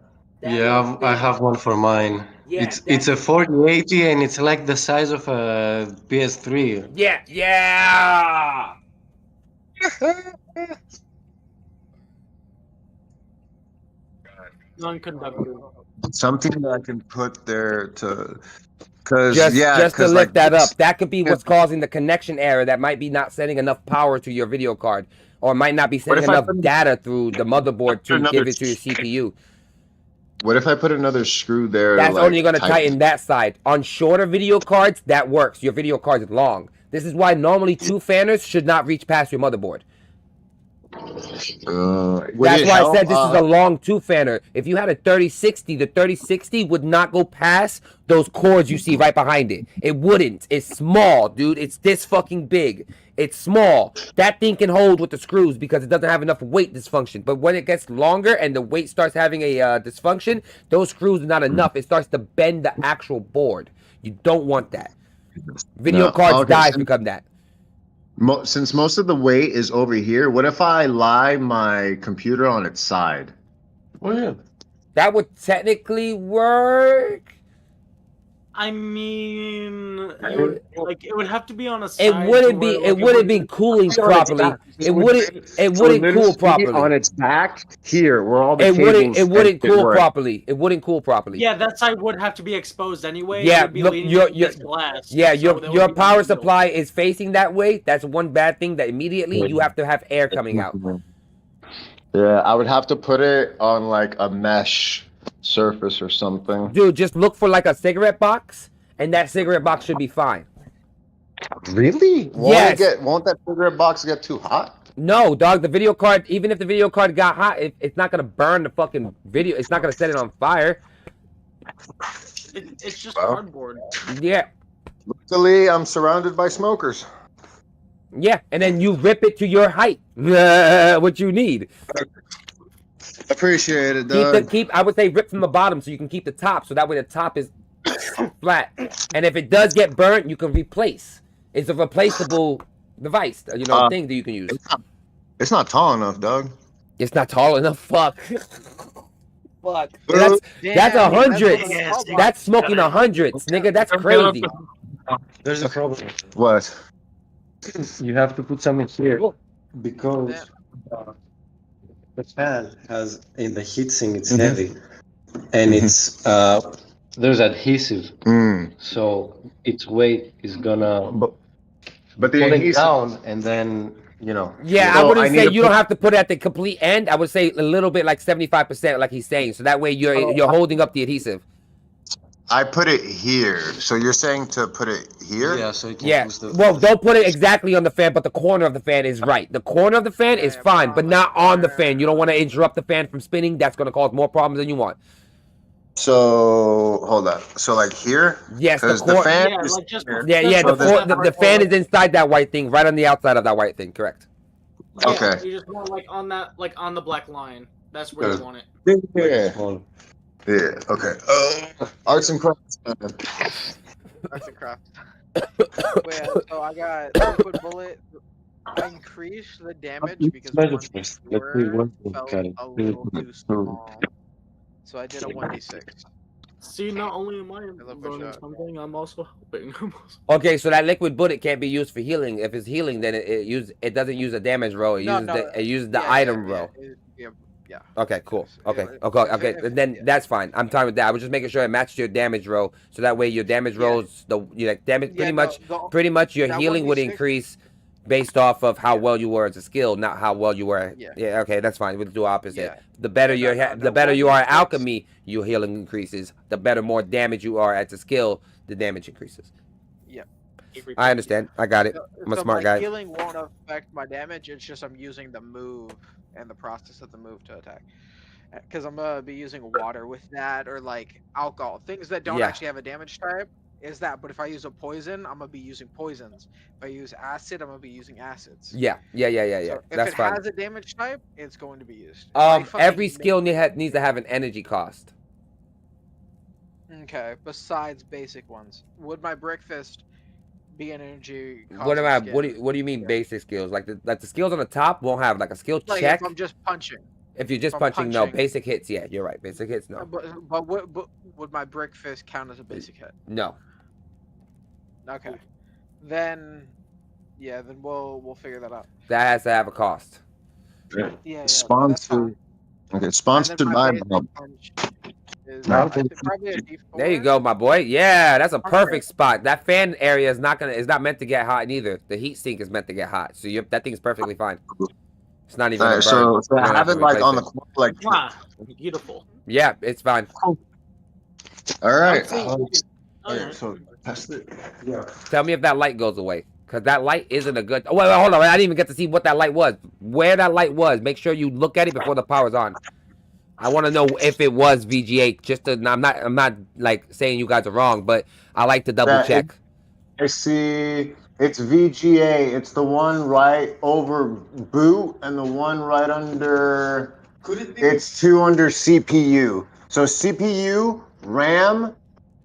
G: Yeah, I have one for mine.
A: Yeah,
G: it's a 4080 and it's like the size of a PS3.
A: Yeah.
B: Non-conductive.
F: Something that I can put there to, cause
A: just to lift
F: like,
A: that up. That could be what's causing the connection error. That might be not sending enough power to your video card, or might not be sending enough data through the motherboard to give it to your CPU.
F: What if I put another screw there?
A: That's only going to tighten that side. On shorter video cards, that works. Your video card is long. This is why normally 2-fanners should not reach past your motherboard. That's why I said this is a long 2-fanner. If you had a 3060, the 3060 would not go past those cords you see right behind it. It wouldn't. It's small, dude. It's this fucking big. It's small. That thing can hold with the screws because it doesn't have enough weight dysfunction. But when it gets longer and the weight starts having a dysfunction, those screws are not enough. It starts to bend the actual board. You don't want that. Video cards die because of that.
F: Since most of the weight is over here, what if I lie my computer on its side?
G: Oh yeah.
A: That would technically work.
B: I mean, it would have to be on a side.
A: It wouldn't be. It wouldn't be cooling properly. It wouldn't cool properly.
F: On its back here, where all the
A: it wouldn't cool properly. It wouldn't cool properly.
B: Yeah, that side would have to be exposed anyway.
A: Yeah,
B: look, your glass.
A: Yeah, your power supply is facing that way. That's one bad thing. That immediately you have to have air coming out.
F: Yeah, I would have to put it on like a mesh surface or something.
A: Dude, just look for like a cigarette box, and that cigarette box should be fine.
F: Really?
A: Yes.
F: Won't that cigarette box get too hot?
A: No, dog. The video card, even if the video card got hot, it's not gonna burn the fucking video. It's not gonna set it on fire.
B: It's just cardboard.
A: Yeah.
F: Luckily, I'm surrounded by smokers.
A: Yeah, and then you rip it to your height. What you need.
F: Appreciate it, dog.
A: I would say rip from the bottom so you can keep the top, so that way the top is flat. And if it does get burnt, you can replace. It's a replaceable device, thing that you can use.
F: It's not tall enough, dog.
A: It's not tall enough. Fuck. Fuck. That's 100. That's smoking 100s, nigga. That's crazy.
G: There's a problem.
F: What?
G: You have to put something here because the fan has in the heatsink. It's heavy, and it's there's adhesive, so its weight is gonna
F: but the
G: pull it
F: adhesive
G: down, and then
A: Yeah, I wouldn't say you don't have to put it at the complete end. I would say a little bit, like 75%, like he's saying, so that way you're holding up the adhesive.
F: I put it here, so you're saying to put it here?
G: Yeah, so you can push the...
A: Well, don't put it exactly on the fan, but the corner of the fan is right. The corner of the fan is fine, but not on the fan. You don't want to interrupt the fan from spinning. That's going to cause more problems than you want.
F: So hold on. So like here?
A: Yes,
F: the fan.
A: The fan is inside that white thing, right on the outside of that white thing. Correct.
B: Yeah,
F: Okay.
B: you just want like on the black line. That's where you want it.
F: Yeah. Yeah. Okay. Arts and crafts.
C: Arts and crafts. But yeah, so I got liquid bullet. I increased the damage because
G: Measure
C: 1d4
G: first. Let's see what
C: felt
G: kind
C: a
G: of-
C: little too small. So I did a 1d6.
B: See, not only am I
C: Hello,
B: learning
C: Bashar.
B: something, I'm also helping.
A: Okay, so that liquid bullet can't be used for healing. If it's healing, then it doesn't use a damage roll. It uses the item roll.
C: Yeah.
A: Okay, cool.
C: Yes.
A: Okay,
C: If-
A: okay.
C: if-
A: Then
C: yeah.
A: that's fine. I'm fine with that. I was just making sure it matched your damage roll, so that way your damage
C: Yeah.
A: rolls damage
C: Yeah,
A: pretty much your
C: that
A: healing would
C: 1d6
A: increase based off of how
C: Yeah.
A: well you were as a skill, not how well you were.
C: Yeah.
A: Okay, that's fine. We'll do opposite.
C: Yeah.
A: The better
C: Yeah,
A: the better you are at
C: 1d6
A: alchemy, your healing increases. The better more damage you are at the skill, the damage increases.
C: Yeah.
A: I understand. I got it. I'm a
C: So
A: smart
C: my
A: guy.
C: healing won't affect my damage. It's just I'm using the move and the process of the move to attack. Because I'm gonna be using water with that, or like alcohol, things that don't
A: Yeah.
C: actually have a damage type. Is that? But if I use a poison, I'm gonna be using poisons. If I use acid, I'm gonna be using acids.
A: Yeah.
C: So if
A: That's
C: it
A: fine.
C: has a damage type, it's going to be used. If I fucking
A: Every
C: make-
A: skill needs to have an energy cost.
C: Okay. Besides basic ones, would my brick fist be an energy?
A: What am I?
C: skill?
A: What do you mean
C: Yeah.
A: basic skills? Like the skills on the top won't have like a skill
C: Like
A: check.
C: if I'm just punching.
A: If you're just
C: if I'm
A: punching, no.
C: punching-
A: Basic hits, yeah, you're right. Basic hits, no.
C: But would my brick fist count as a basic hit?
A: No.
C: Okay. Then, yeah, then we'll figure that out.
A: That has to have a cost.
C: Yeah. That's
F: Sponsored.
C: fine.
F: Okay,
C: And
F: sponsored
C: then my
F: by
C: basic
F: Bob.
C: punch is
F: No,
C: probably a D4.
A: There you go, my boy. Yeah, that's a
C: Okay.
A: perfect spot. That fan area is not meant to get hot neither. The heat sink is meant to get hot, so that thing's perfectly fine. It's not even.
F: Alright,
A: gonna burn.
F: so I
A: You don't
F: have
A: to
F: it like
A: replace
F: on
A: it.
F: the corner, like.
B: Wow, beautiful.
A: Yeah, it's fine.
F: All right.
B: Alright.
F: So test it. Yeah.
A: Tell me if that light goes away, cause that light isn't a good. Oh, wait, hold on. I didn't even get to see what that light was. Where that light was. Make sure you look at it before the power's on. I want to know if it was VGA. I'm not like saying you guys are wrong, but I like to double check.
F: I see. It's VGA. It's the one right over boot and the one right under.
G: Could it be?
F: It's two under CPU. So CPU, RAM,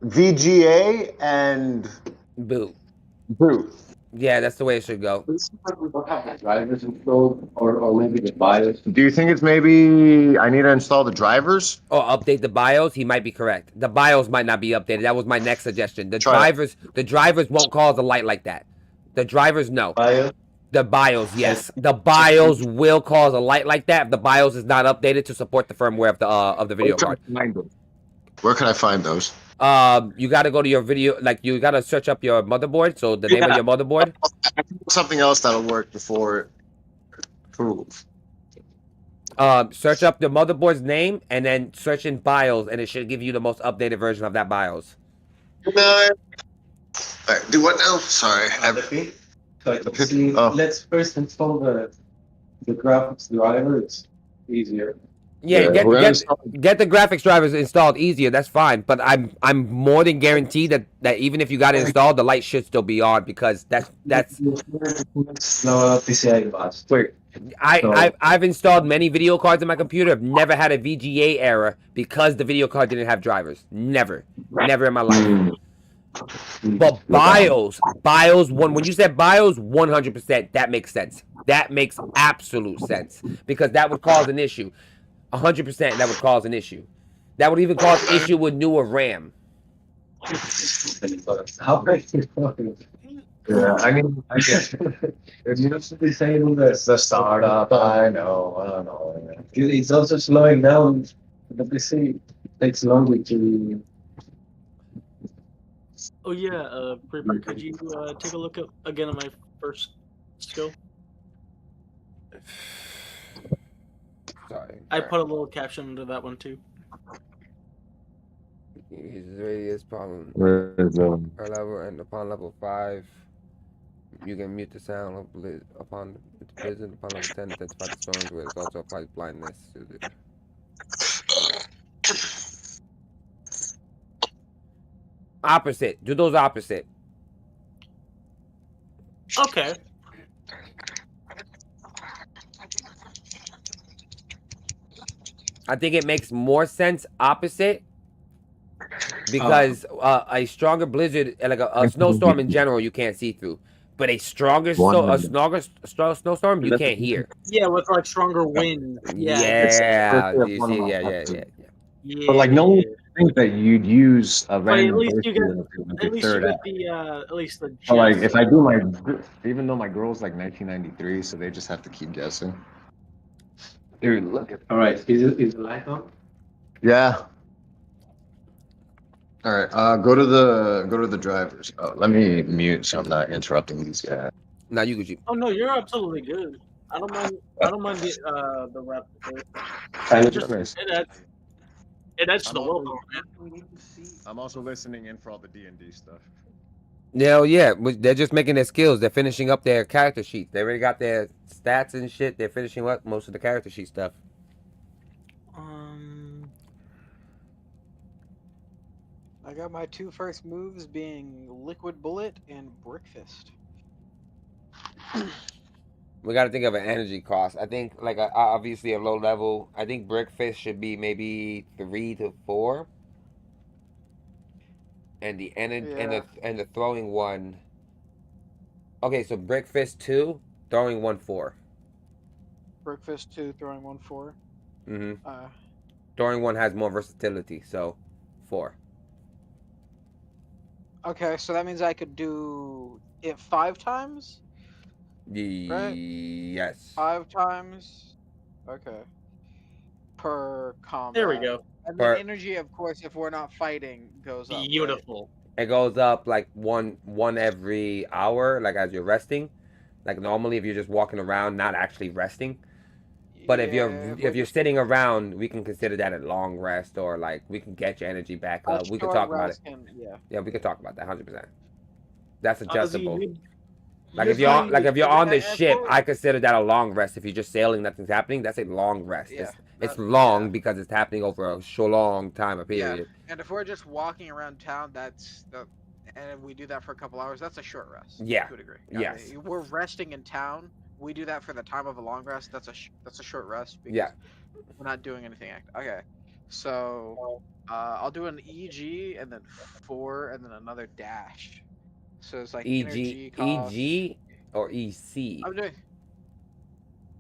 F: VGA, and
A: Boot.
F: boot.
A: Yeah, that's the way it should go.
G: Drivers installed, or maybe the BIOS.
F: Do you think it's maybe I need to install the drivers?
A: Or update the BIOS. He might be correct. The BIOS might not be updated. That was my next suggestion. The
F: Try
A: drivers won't cause a light like that. The drivers, no.
G: BIOS?
A: The BIOS, yes. The BIOS will cause a light like that if the BIOS is not updated to support the firmware of the video card.
F: Where can I find those?
A: You gotta go to your video, like you gotta search up your motherboard. So the name of your motherboard.
F: Something else that'll work before. Proof.
A: Search up the motherboard's name and then search in BIOS, and it should give you the most updated version of that BIOS.
F: Alright, do what now? Sorry.
G: See,
F: Oh.
G: let's first install the graphics driver. It's easier.
A: Yeah,
F: Yeah, we're gonna
A: get the graphics drivers installed easier. That's fine, but I'm more than guaranteed that even if you got it installed, the light should still be on because that's
G: No PCI bus. Wait.
A: I've installed many video cards in my computer. I've never had a VGA error because the video card didn't have drivers. Never in my life. But BIOS, when you said BIOS, 100%, that makes sense. That makes absolute sense because that would cause an issue. 100%, that would cause an issue. That would even cause issue with newer RAM.
G: How big is it?
F: Yeah, I mean,
G: I guess. It's just disable the startup. I know. It's also slowing down. The PC takes longer to.
B: Oh yeah, Creeper, could you take a look again at my first skill?
A: Sorry.
B: I put a little caption into that one too.
A: His radius problem.
F: Where is
A: Or level, and upon level 5, you can mute the sound upon the prison. Upon level 10, identify the stones where it also applies blindness to the. Opposite. Do those opposite.
B: Okay.
A: I think it makes more sense opposite because a stronger blizzard, like a snowstorm in general, you can't see through. But a stronger snowstorm, you can't hear.
B: Yeah, with like stronger wind.
A: Yeah, you see, yeah.
B: Yeah.
F: But like, no one thinks that you'd use a
B: But at
F: random
B: least you
F: person
B: get,
F: with
B: at
F: your
B: least you
F: third
B: get
F: act.
B: the, at least the.
F: But like,
B: gist.
F: if I do my, even though my girl's like 1993, so they just have to keep guessing.
G: Dude, look at. All right, is the light on?
F: Yeah. All right. Go to the drivers. Oh, let me mute so I'm not interrupting these guys.
A: Now you could.
B: Oh no, you're absolutely good. I don't mind. I don't mind the rap. It adds to the world, man.
F: I'm also listening in for all the D&D stuff.
A: Yeah, they're just making their skills. They're finishing up their character sheet. They already got their stats and shit. They're finishing up most of the character sheet stuff.
C: I got my 2 first moves being Liquid Bullet and Brick Fist.
A: We got to think of an energy cost. I think, like, obviously a low level. I think Brick Fist should be maybe 3 to 4. And the and the throwing one. Okay, so Brick Fist 2, throwing 1 4.
C: Brick Fist 2, throwing 1 4.
A: Throwing 1 has more versatility, so 4.
C: Okay, so that means I could do it 5 times? Right?
A: Yes.
C: 5 times? Okay. Per combat.
B: There we go.
C: And then energy, of course, if we're not fighting, goes up.
B: Beautiful.
A: Right? It goes up like one every hour, like as you're resting. Like normally if you're just walking around, not actually resting. But if you're sitting around, we can consider that a long rest, or like we can get your energy back up. We can talk about it. Yeah, we can talk about that 100%. That's adjustable. Like if you're on the ship, I consider that a long rest. If you're just sailing, nothing's happening. That's a long rest.
C: Yeah,
A: it's long because it's happening over a so long time period.
C: Yeah. And if we're just walking around town, and if we do that for a couple hours, that's a short rest.
A: Yeah.
C: I would agree.
A: Yes.
C: We're resting in town. We do that for the time of a long rest. That's a short rest.
A: Because
C: we're not doing anything. Okay. So I'll do an EG and then 4 and then another dash. So it's like
A: EG or EC.
C: I'm doing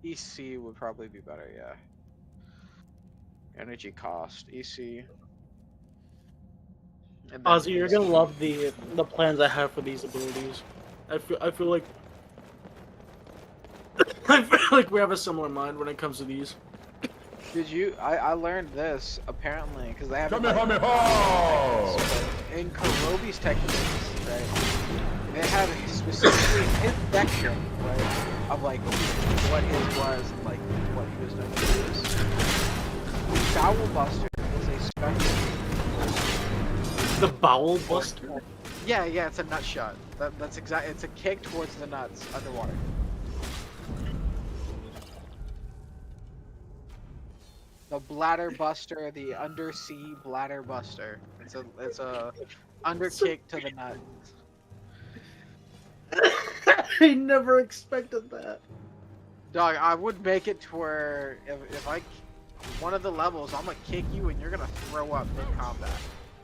C: EC would probably be better. Yeah. Energy cost EC.
B: Ozzy, you're gonna love the plans I have for these abilities. I feel like we have a similar mind when it comes to these.
C: Did you? I learned this apparently because I have in Kurobi's techniques, right? They have specifically his section, right, of like what his was and like what he was doing to this. Bowel Buster is a special.
B: The Bowel Buster?
C: Yeah, it's a nut shot. That's exactly. It's a kick towards the nuts underwater. The Bladder Buster, the Undersea Bladder Buster. It's a under kick to the nut.
B: I never expected that.
C: Dog, I would make it to where if I one of the levels, I'm gonna kick you and you're gonna throw up in combat.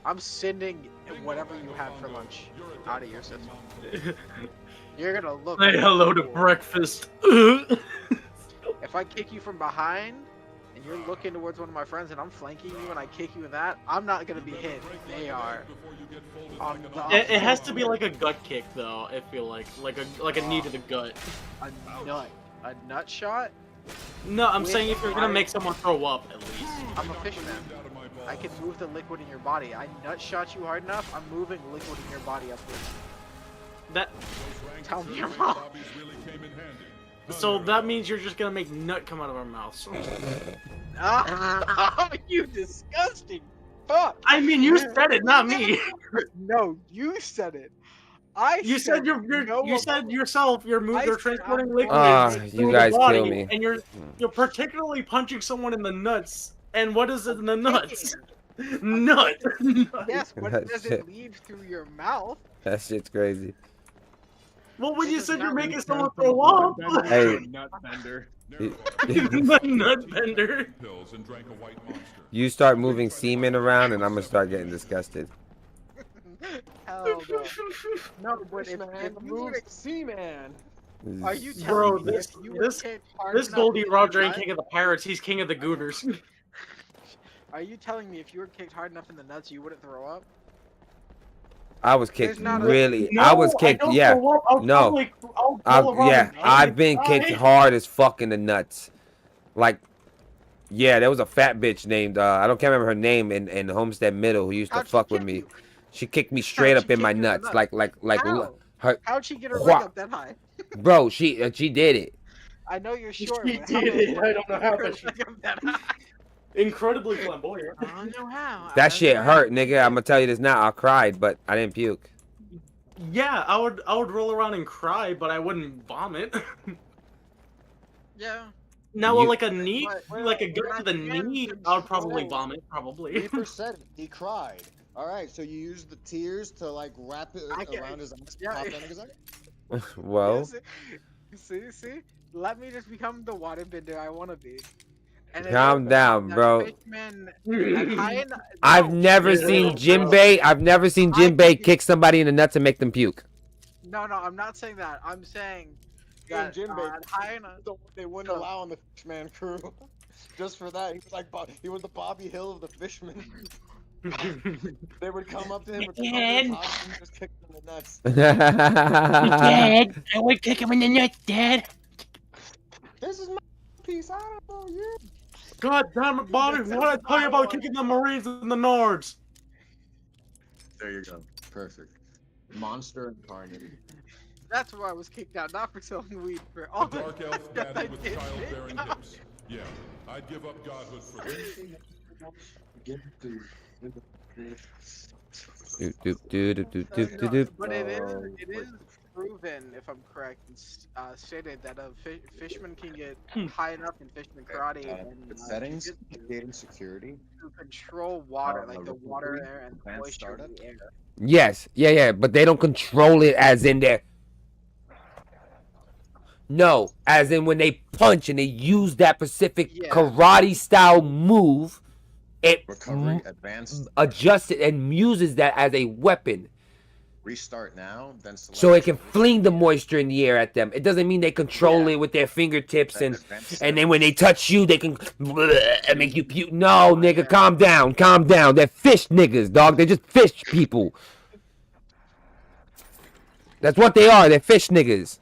C: I'm sending whatever you had for lunch out of your system. You're gonna look.
B: Say hello to breakfast.
C: If I kick you from behind and you're looking towards one of my friends and I'm flanking you and I kick you in that, I'm not gonna be hit. They are.
B: It has to be like a gut kick though. I feel like a knee to the gut.
C: A nut shot?
B: No, I'm saying if you're gonna make someone throw up at least.
C: I'm a fishman. I can move the liquid in your body. I nut shot you hard enough, I'm moving liquid in your body upwards.
B: That.
C: Tell me you're wrong.
B: So that means you're just gonna make nut come out of our mouths.
C: Oh, you disgusting fuck!
B: I mean, you said it, not me.
C: No, you said it.
B: You said you said yourself you're transporting liquid.
A: You guys kill me.
B: And you're particularly punching someone in the nuts. And what is it in the nuts? Nut.
C: Yes, but does it leave through your mouth?
A: That shit's crazy.
B: Well, when you said you're making someone throw up.
A: Hey,
B: The nut bender.
E: Pills and drank a white monster.
A: You start moving semen around, and I'm gonna start getting disgusted.
C: Hell no. No, but if
H: Man,
C: you were to
H: Seaman.
C: Are you
B: Bro,
C: telling me if you were kicked hard
B: This
C: enough
B: Goldie
C: in the
B: Roger ain't
C: nuts-
B: king of the pirates. He's king of the gooners.
C: Are you telling me if you were kicked hard enough in the nuts, you wouldn't throw up?
A: I was kicked
C: There's not a-
A: really. I was kicked. Yeah. No. Yeah. I've been kicked hard as fuck in the nuts. Like, yeah, there was a fat bitch named can't remember her name in Homestead Middle who used to
C: How'd she
A: fuck with
C: kick
A: me.
C: you?
A: She kicked me straight
C: How'd
A: up
C: she
A: in my
C: kick you in the
A: nuts.
C: nuts?
A: Like
C: How?
A: her.
C: How'd she get her leg
A: Wha-
C: up that high?
A: Bro, she did it.
C: I know you're short.
B: She
C: but how
B: did
C: the
B: it.
C: fuck
B: I don't know how,
C: did
B: but
C: she get her leg up that high?
B: Incredibly flamboyant.
C: I don't know how. I
A: That
C: don't
A: shit
C: know
A: hurt,
C: how.
A: nigga. I'm gonna tell you this now. I cried, but I didn't puke.
B: Yeah, I would roll around and cry, but I wouldn't vomit.
C: Yeah.
B: Now,
A: You-
B: like a knee,
C: But-
B: like a
C: but
B: gut to the
C: I
B: knee,
C: can't
B: I would probably
C: control-
B: vomit. Probably.
H: Reaper said it. He cried. All right, so you used the tears to like wrap it
C: I can't-
H: around his eyes.
C: yeah,
H: Pop
C: yeah.
H: that nigga's eye?
A: Well,
C: See? Let me just become the waterbender I want to be. And then
A: Calm down,
C: that
A: bro.
C: Fishman at high en-
A: I've
C: no,
A: never
B: Yeah,
A: seen
B: bro.
A: Jinbei. I've never seen
C: I
A: Jinbei
C: think-
A: kick somebody in the nuts and make them puke.
C: No, I'm not saying that. I'm saying
H: And
C: that
H: Jinbei,
C: at high en-
H: they wouldn't allow on the Fishman crew. Just for that, he was like he was the Bobby Hill of the fishermen. They would come up to him with the tops and just kick him in the nuts.
B: Dad, I would kick him in the nuts, Dad.
H: This is my piece. I don't know you.
B: God damn it, Bonnie! What did I tell you about kicking the Marines in the Nards?
F: There you go. Perfect. Monster incarnate.
C: That's why I was kicked out, not for selling weed, for
E: A
C: all the
E: dark elf
C: stuff I
E: daddy with
C: did.
E: childbearing hips. Yeah, I'd give up godhood for this.
C: But it is proven, if I'm correct, it's stated that a fisherman can get high enough in fisherman karate and
F: The settings,
C: jujitsu
F: gating security.
C: to control water, like the
F: recovery,
C: water, air, and the
F: advanced
C: moisture
F: startup.
C: in the air.
A: Yes, yeah, but they don't control it as in their. No, as in when they punch and they use that specific
C: Yeah.
A: karate style move, it
F: Recovery, advanced.
A: adjusts it and uses that as a weapon.
F: Restart now, then select.
A: So it can fling the moisture in the air at them. It doesn't mean they control it with their fingertips and then when they touch you, they can and make you puke. No, nigga, calm down. They're fish niggas, dog. They're just fish people. That's what they are. They're fish niggas.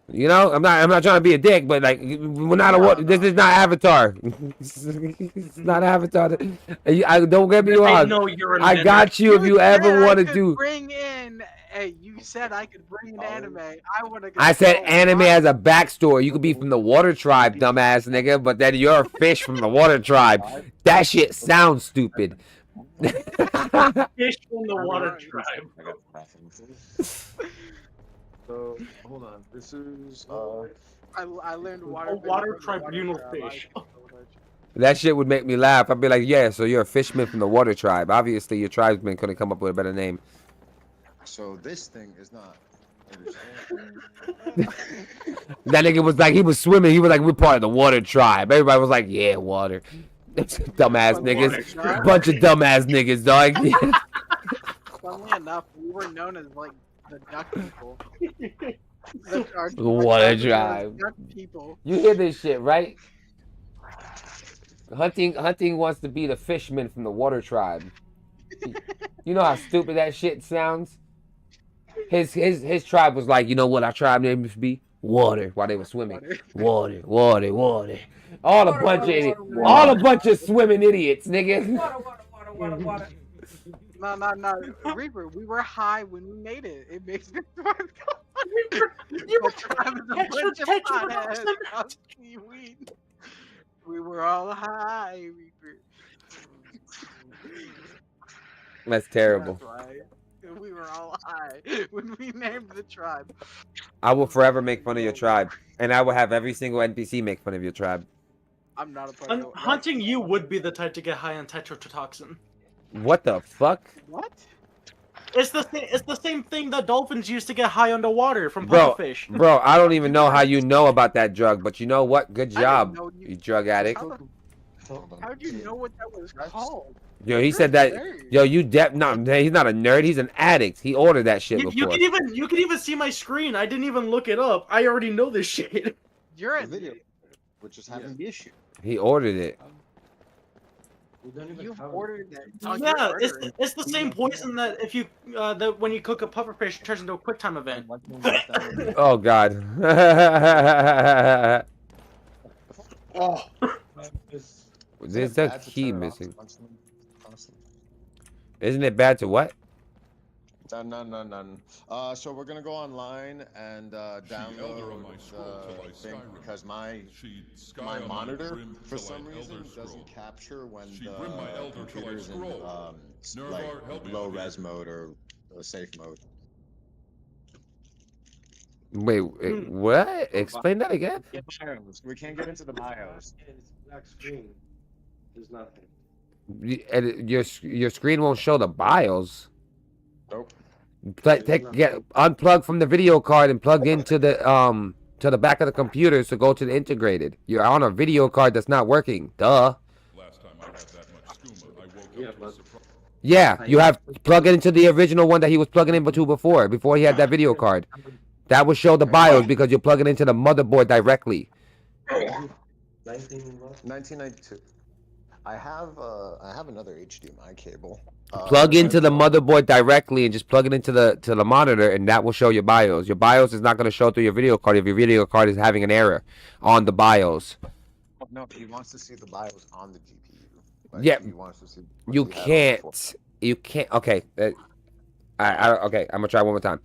A: You know, I'm not trying to be a dick, but like, we're not this is not Avatar. It's not Avatar. I don't get me
B: They
A: wrong.
B: know you're a
A: I got you if you
C: said
A: ever
C: I
A: want to
C: could
A: do.
C: Bring in. Hey, you said I could bring in anime.
A: I said anime has a backstory. You could be from the Water Tribe, dumbass nigga, but then you're a fish from the Water Tribe. That shit sounds stupid.
B: fish from the water tribe.
F: I got the bathroom. So hold on. This is
C: I learned water.
B: A water
C: from the
B: tribunal
C: tribe. I
B: fish.
C: so much.
A: That shit would make me laugh. I'd be like, yeah, so you're a fishman from the Water Tribe. Obviously, your tribesman couldn't come up with a better name.
F: so this thing is not.
A: That nigga was like, he was swimming. He was like, we're part of the Water Tribe. Everybody was like, yeah, water. Dumbass niggas. Bunch of dumbass niggas, dog.
C: Funnily enough, we were known as like the duck people. Our
A: Water
C: tribe was known as
A: tribe.
C: Duck people.
A: You hear this shit, right? Hunting wants to be the fishman from the Water Tribe. You know how stupid that shit sounds? His tribe was like, you know what our tribe name used to be? Water, while they were swimming. Water. All a bunch of swimming idiots, nigga.
D: Water.
C: No, Reaper. We were high when we made it. It makes me
B: You were
C: We were all high, Reaper.
A: That's terrible.
C: That's right. We were all high when we named the tribe.
A: I will forever make fun of your tribe, and I will have every single NPC make fun of your tribe.
C: I'm not a part of it.
B: Hunting you would be the type to get high on tetrodotoxin.
A: What the fuck?
C: What?
B: It's the same thing that dolphins used to get high underwater from
A: Bro,
B: pufferfish.
A: bro, I don't even know how you know about that drug, but you know what? Good
C: I didn't
A: job,
C: know
A: you drug addict.
C: How did you know what that was called?
A: Yo, he
C: You're
A: said
C: a
A: that.
C: nerd.
A: Yo, you no, he's not a nerd. He's an addict. He ordered that shit
B: You
A: before.
B: can even see my screen. I didn't even look it up. I already know this shit.
C: You're
H: The
C: a
H: video, which is having the issue.
A: He ordered it.
G: We don't even
C: You've
G: have
C: ordered that.
B: Yeah, it's the same poison that if you that when you cook a pufferfish, it turns into a QuickTime event.
A: Oh God.
H: Oh,
A: There's that key missing. Isn't it bad to what?
H: None. So we're gonna go online and download the thing because my monitor for some reason doesn't capture when the computer's in like low res mode or safe mode.
A: Wait, what? Explain that again.
H: We can't get into the BIOS.
G: It's black screen. There's nothing.
A: And your screen won't show the BIOS.
H: Nope.
A: Unplug from the video card and plug into the to the back of the computer to go to the integrated. You're on a video card that's not working. Duh.
E: Last time I had that much skooma, I woke up to a surprise.
A: Yeah, you have plug it into the original one that he was plugging into before he had that video card. That would show the BIOS because you're plugging into the motherboard directly.
H: 1992. I have another HDMI cable.
A: Plug into the motherboard directly and just plug it into the monitor, and that will show your BIOS. Your BIOS is not going to show through your video card if your video card is having an error on the BIOS.
H: No, he wants to see the BIOS on the GPU. Like,
A: Yeah,
H: he wants to see
A: you can't. You can't. Okay. Okay. I'm gonna try one more time.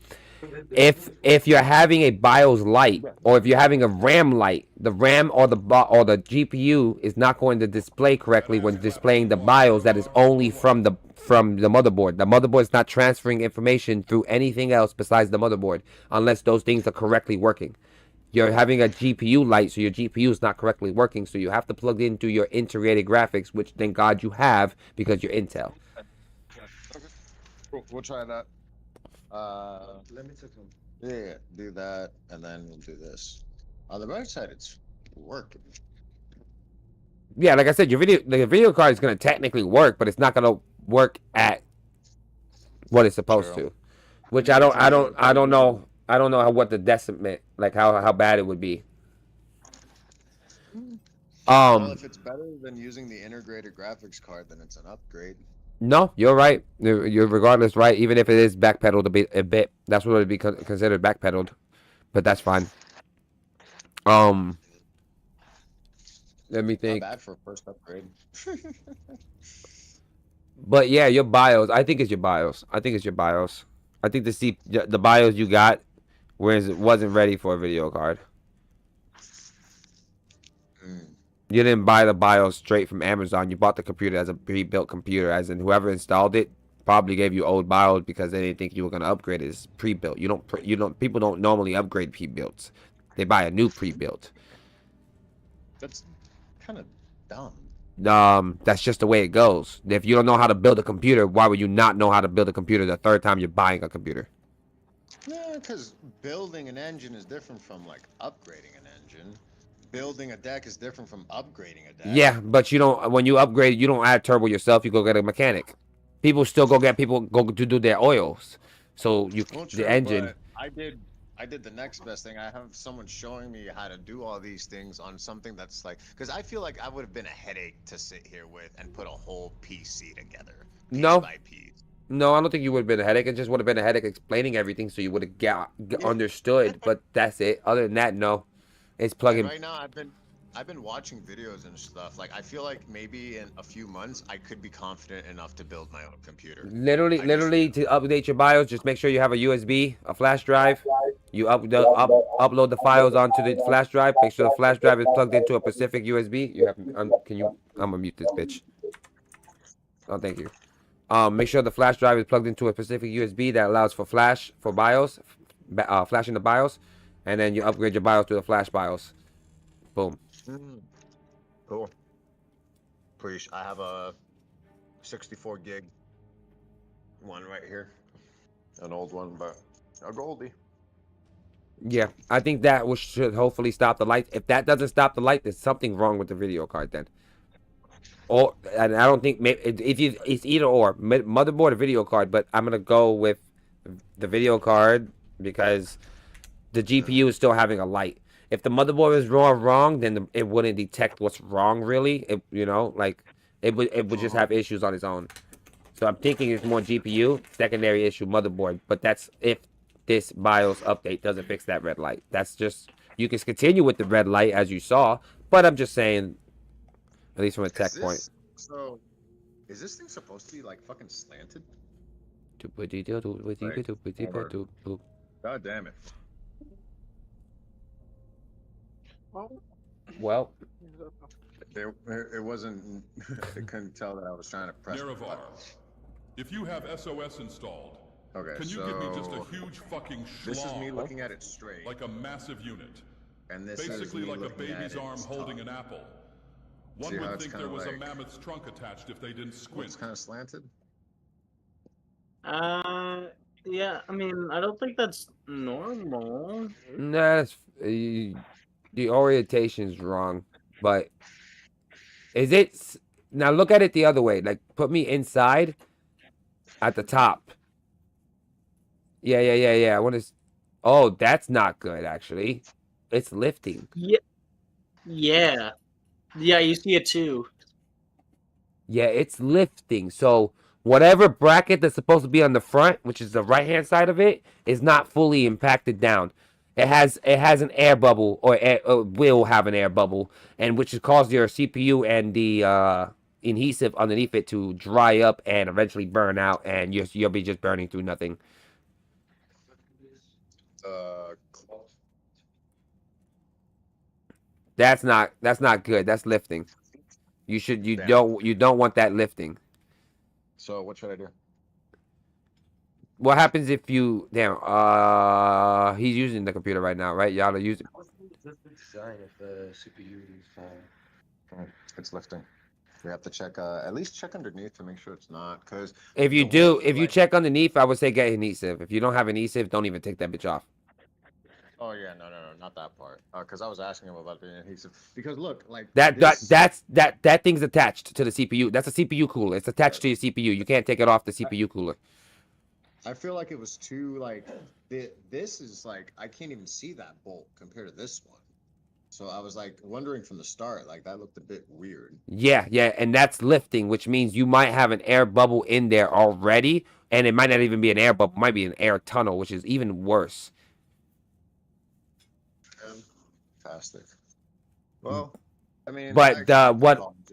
A: If you're having a BIOS light or if you're having a RAM light, the RAM or the GPU is not going to display correctly when displaying the BIOS that is only from the motherboard. The motherboard is not transferring information through anything else besides the motherboard unless those things are correctly working. You're having a GPU light, so your GPU is not correctly working, so you have to plug into your integrated graphics, which thank God you have because you're Intel.
H: Okay. We'll try that.
G: Let me check some.
H: Yeah, do that, and then we'll do this. On the right side, it's working.
A: Yeah, like I said, the video card is gonna technically work, but it's not gonna work at what it's supposed to. Which I don't know what the decimate, like how bad it would be.
H: Well, if it's better than using the integrated graphics card, then it's an upgrade.
A: No, you're right. You're regardless right. Even if it is backpedaled a bit, that's what would be considered backpedaled. But that's fine. Let me think.
H: Not bad for a first upgrade.
A: But yeah, your BIOS. I think it's your BIOS. I think the BIOS you got, whereas it wasn't ready for a video card. You didn't buy the BIOS straight from Amazon. You bought the computer as a pre-built computer, as in whoever installed it probably gave you old BIOS because they didn't think you were gonna upgrade it. It's pre-built. People don't normally upgrade pre-builts. They buy a new pre-built.
H: That's kind of dumb.
A: That's just the way it goes. If you don't know how to build a computer, why would you not know how to build a computer the third time you're buying a computer?
H: Yeah, because building an engine is different from like upgrading an engine. Building a deck is different from upgrading a deck.
A: Yeah, but you don't. When you upgrade, you don't add turbo yourself. You go get a mechanic. People still go to do their oils. So the engine.
H: But I did the next best thing. I have someone showing me how to do all these things on something that's like, because I feel like I would have been a headache to sit here with and put a whole PC together. Piece by piece.
A: No, I don't think you would have been a headache. It just would have been a headache explaining everything, so you would have understood. But that's it. Other than that, no. It's plugging.
H: Right now, I've been watching videos and stuff. Like, I feel like maybe in a few months, I could be confident enough to build my own computer.
A: Literally, to update your BIOS, just make sure you have a USB, a flash drive. You upload the files onto the flash drive. Make sure the flash drive is plugged into a specific USB. I'm gonna mute this bitch. Oh, thank you. Make sure the flash drive is plugged into a specific USB that allows for flash for BIOS, flashing the BIOS. And then you upgrade your BIOS to the flash BIOS. Boom.
H: Cool. Please, I have a 64 gig one right here. an old one, but a Goldie.
A: Yeah, I think that should hopefully stop the light. If that doesn't stop the light, there's something wrong with the video card then. Or, and I don't think it's either or, motherboard or video card. But I'm gonna go with the video card because the GPU is still having a light. If the motherboard is wrong, then it wouldn't detect what's wrong really. It would just have issues on its own. So I'm thinking it's more GPU, secondary issue motherboard. But that's if this BIOS update doesn't fix that red light. That's just, you can continue with the red light as you saw, but I'm just saying, at least from a tech point.
H: So, is this thing supposed to be like fucking slanted? God damn it.
A: Well,
H: it wasn't. They couldn't tell that I was trying to press.
E: Nerevar, if you have SOS installed,
H: okay,
E: can you give me just a huge fucking schlong?
H: This is me looking at it straight.
E: Like a massive unit.
H: And this
E: basically
H: is me
E: like a baby's arm holding an apple. One would think there was a mammoth's trunk attached if they didn't squint.
H: It's kind of slanted.
B: Yeah, I mean, I don't think that's normal.
A: Nah, the orientation's wrong, but is it? Now look at it the other way. Like, put me inside at the top. Yeah. I want to. Oh, that's not good, actually. It's lifting.
B: Yeah. You see it too.
A: Yeah, it's lifting. So whatever bracket that's supposed to be on the front, which is the right-hand side of it, is not fully impacted down. It has an air bubble, or will have an air bubble, and which has caused your CPU and the adhesive underneath it to dry up and eventually burn out, and you'll be just burning through nothing. That's not good. That's lifting. You don't want that lifting.
H: So what should I do?
A: What happens if you he's using the computer right now, right? Y'all are using.
G: Design if the CPU is
H: It's lifting. We have to check. At least check underneath to make sure it's not. Because
A: if you check underneath, I would say get adhesive. If you don't have adhesive, don't even take that bitch off.
H: Oh yeah, no, not that part. Because I was asking him about the adhesive. Because look, like
A: that thing's attached to the CPU. That's a CPU cooler. It's attached to your CPU. You can't take it off the CPU cooler.
H: I feel like it was too like this is like I can't even see that bolt compared to this one. So I was like wondering from the start, like that looked a bit weird.
A: Yeah, and that's lifting, which means you might have an air bubble in there already, and it might not even be an air bubble, it might be an air tunnel, which is even worse.
H: Fantastic. Well, I mean,
A: but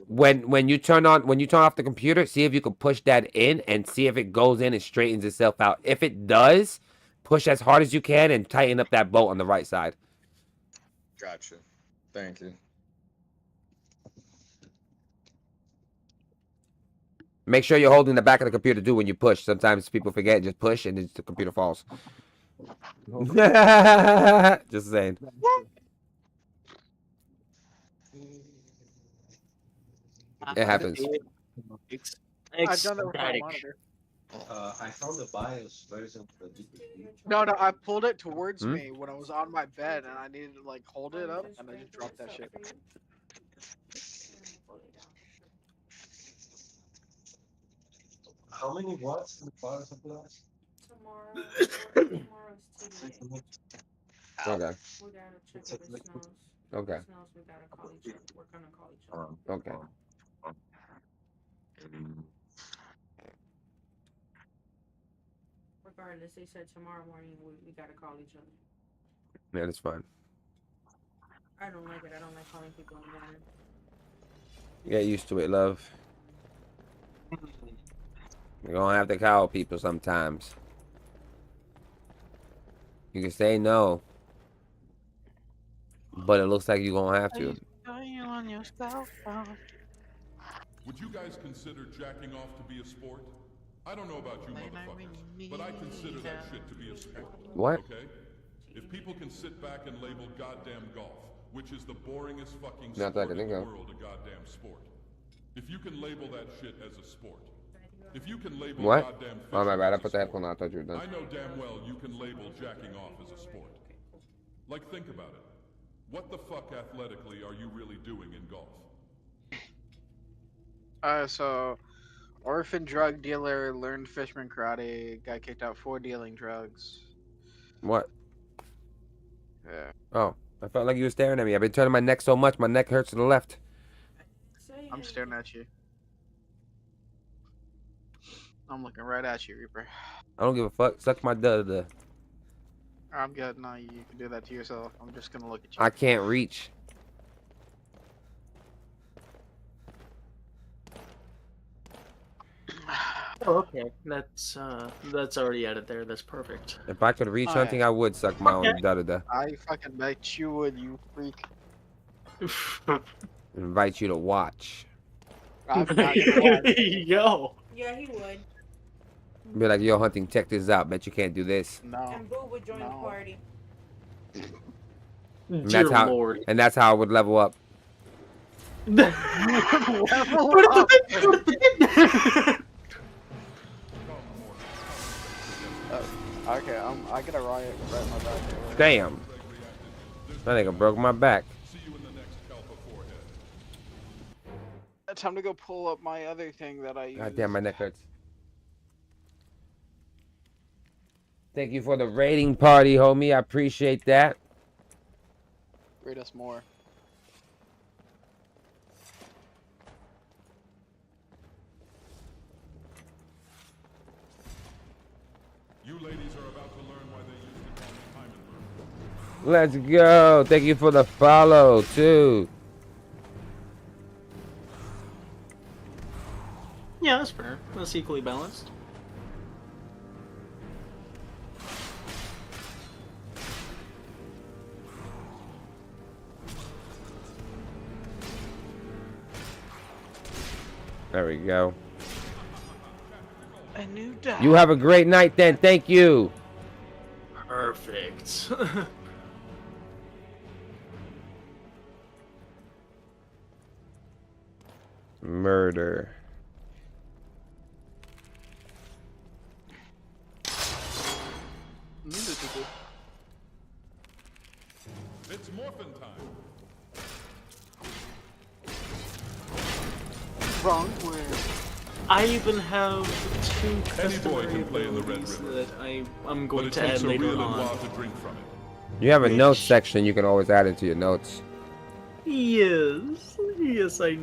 A: when you turn off the computer, see if you can push that in and see if it goes in and straightens itself out. If it does, push as hard as you can and tighten up that bolt on the right side.
H: Gotcha. Thank you.
A: Make sure you're holding the back of the computer too when you push. Sometimes people forget and just push and the computer falls. Just saying. It happens.
C: I've done that with my monitor.
G: I found the BIOS version for the DVD.
C: No, I pulled it towards me when I was on my bed, and I needed to like hold it up, and I just dropped that shit.
G: How many watts in the power supply?
D: Tomorrow's TV.
A: Okay.
D: We gotta check if it smells.
A: Okay.
D: If it smells, we gotta call each other. We're gonna call each other.
A: Okay.
D: Regardless, they said tomorrow morning we gotta call each other.
A: Yeah, that's fine.
D: I don't like it. I don't like calling people in the morning.
A: Get used to it, love. You're gonna have to call people sometimes. You can say no, but it looks like you're gonna have to.
E: Would you guys consider jacking off to be a sport? I don't know about you motherfuckers, but I consider that shit to be a sport.
A: What?
E: Okay? If people can sit back and label goddamn golf, which is the boringest fucking
A: Not that I
E: sport
A: can
E: in
A: think
E: the
A: of.
E: world, a goddamn sport. If you can label that shit as a sport, If you can label
A: What?
E: goddamn
A: Oh my bad, I
E: fishing
A: put
E: as
A: the
E: a
A: headphone on. I
E: sport,
A: thought you were done.
E: I know damn well you can label jacking off as a sport. Like, think about it. What the fuck athletically are you really doing in golf?
C: So orphan drug dealer learned fisherman karate, got kicked out for dealing drugs.
A: What?
C: Yeah.
A: Oh, I felt like you were staring at me. I've been turning my neck so much, my neck hurts to the left.
C: I'm staring at you. I'm looking right at you, Reaper.
A: I don't give a fuck. Suck my duh.
C: I'm good. No, you can do that to yourself. I'm just gonna look at you.
A: I can't reach.
B: Oh, okay. That's already added there. That's perfect.
A: If I could reach
C: Oh,
A: something,
C: yeah.
A: I would suck my own duh.
C: I fucking bet you would, you freak.
A: Invite you to watch.
C: I'm not gonna lie.
B: Yo.
D: Yeah, he would.
A: Be like, yo, Hunting, check this out. Bet you can't do this.
C: No.
D: And Boo would join the party.
A: And
B: Dear
A: that's how.
B: Lord.
A: And that's how I would level up.
C: Okay, I gotta riot right my back.
A: Damn. That nigga broke my back.
C: Time to go pull up my other thing that I use.
A: God damn, my neck hurts. Thank you for the raiding party, homie. I appreciate that.
C: Rate us more.
E: You ladies are about to learn why they used to call me Hymenberg.
A: Let's go. Thank you for the follow, too.
B: Yeah, that's fair. That's equally balanced.
A: There we go.
C: A new dog.
A: You have a great night then. Thank you.
B: Perfect.
A: Murder.
E: It's morphin' time.
C: Wrong way.
B: I even have 2
E: Any boy
B: customary
E: can play in the Red
B: abilities
E: River.
B: that I'm
E: But
B: going
E: it
B: to
E: takes
B: add
E: a
B: later
E: real
B: on.
E: while to drink from it.
A: You have a notes section. You can always add it to your notes.
B: Yes, I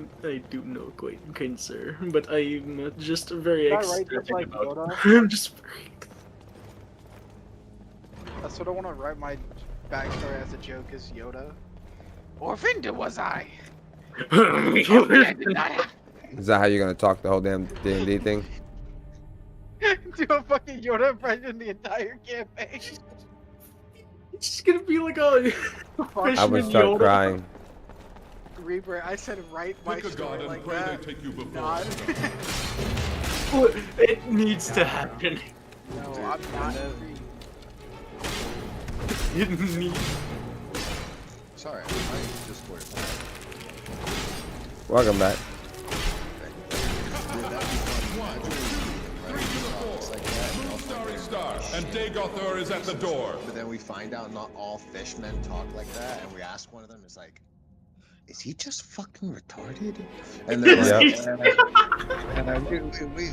B: do know, quite kind sir, but I'm just very
C: Is that right,
B: ecstatic
C: just like
B: about.
C: Yoda?
B: I'm just very.
C: That's what I want to write my backstory as a joke is Yoda. Orphaned was I.
A: Is that how you're gonna talk the whole damn D&D thing?
C: Do a fucking Yoda impression the entire campaign.
B: It's just gonna be like a.
A: I would start crying.
C: Reaper, I said write my
E: Pick a god
C: story
E: and
C: like
E: pray
C: that.
E: they take you before.
C: Not.
B: It needs to happen.
C: No, I'm not.
B: It needs.
H: Sorry, my Discord.
A: Welcome back.
E: Star, and Dagothor is at the door.
H: But then we find out not all fishmen talk like that, and we ask one of them, it's like, is he just fucking retarded? And they're like,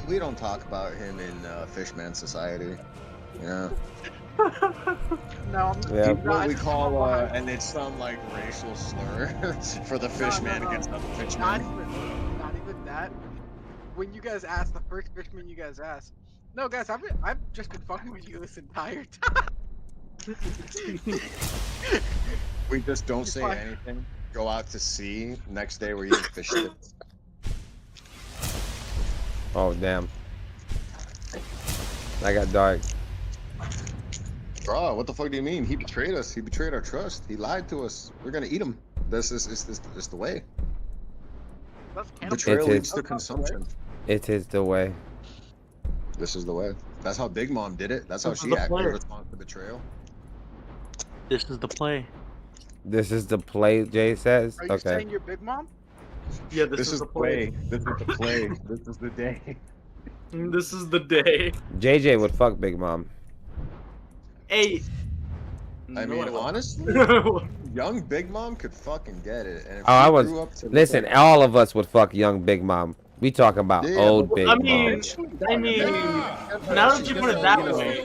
H: we don't talk about him in Fishman Society, you know?
C: No,
A: Yeah.
H: What we call, and it's some like racial slur for the fishman against other
C: not
H: fishmen.
C: even that. When you guys asked, the first fishman you guys asked, no guys, I've just been fucking with you this entire time.
H: We just don't say
C: fine.
H: anything. Go out to sea. Next day we're eating fish sticks.
A: Oh damn. I got dark.
H: Bro, what the fuck do you mean? He betrayed us. He betrayed our trust. He lied to us. We're gonna eat him. This is the way.
C: That's
H: Betrayal
A: It
H: leads
A: is.
H: to consumption.
A: It is the way.
H: This is the way. That's how Big Mom did it. That's how
B: This is
H: she
B: the
H: acted in
B: plan.
H: response to betrayal.
B: This is the play.
A: This is the play, Jay says.
C: Are you
A: Okay.
C: saying you're Big Mom?
B: Yeah,
H: This is
B: the
H: the play. This is the play. This is the day.
B: This is the day.
A: JJ would fuck Big Mom.
B: Hey.
H: I mean,
B: No,
H: honestly, young Big Mom could fucking get it. And if
A: Oh, I
H: she
A: was.
H: grew up to look
A: Listen,
H: like-
A: all of us would fuck young Big Mom. We talk about
H: Yeah,
A: old
H: but-
A: Big
B: I
A: Mom.
B: mean, now that you put it that way.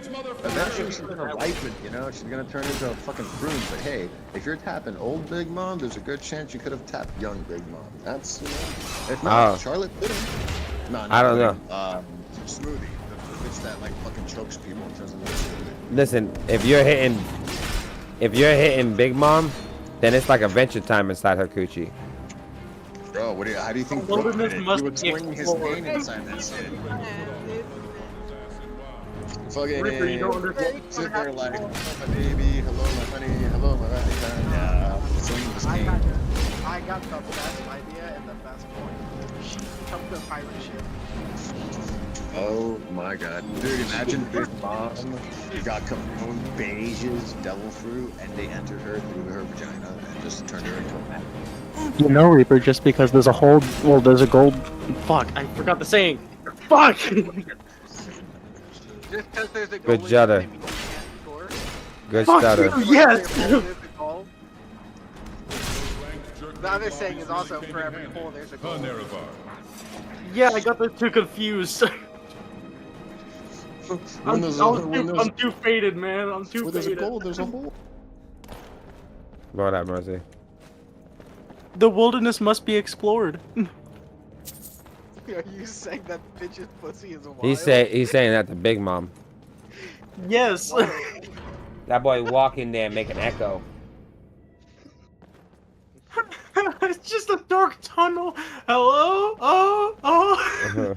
H: Eventually she's gonna ripen, you know? She's gonna turn into a fucking prune. But hey, if you're tapping old Big Mom, there's a good chance you could have tapped young Big Mom. That's, you know, if not,
A: Oh.
H: Charlotte Pudding. No,
A: I don't know.
H: Smoothie. The bitch that like fucking chokes people and turns them into smoothie.
A: Listen, if you're hitting Big Mom, then it's like Adventure Time inside her coochie.
H: Bro, how do you think
B: Well,
H: Brooke
B: this
H: did it?
B: must
H: He would
B: be
H: swing his
B: explored.
H: cane inside that shit. Fucking
B: Reaper, you don't understand.
H: sit there like, hello my baby, hello my honey, hello my Valentine. Yeah, swing his
C: I
H: cane.
C: got the best idea and the best point. She took the pirate ship.
H: Oh my god. Dude, imagine Big Mom got Capone beiges, devil fruit, and they entered her through her vagina and just turned her into a man.
B: You know, Reaper, just because there's a hole, well, there's a gold. Fuck, I forgot the saying. Fuck!
C: Just because there's a goal
A: Good judder.
C: doesn't mean you can't score.
A: Good
B: Fuck
A: stutter.
B: you, yes!
C: There's a goal. The other saying is also for every hole there's a goal.
B: Yeah, I got the two confused. I'm too faded, man. I'm too
H: Where there's a
B: faded.
H: goal, there's a hole.
A: Lord have mercy.
B: The wilderness must be explored.
C: Are you saying that bitch's pussy is wild?
A: He's saying that to Big Mom.
B: Yes.
A: That boy walk in there and make an echo.
B: It's just a dark tunnel. Hello? Oh.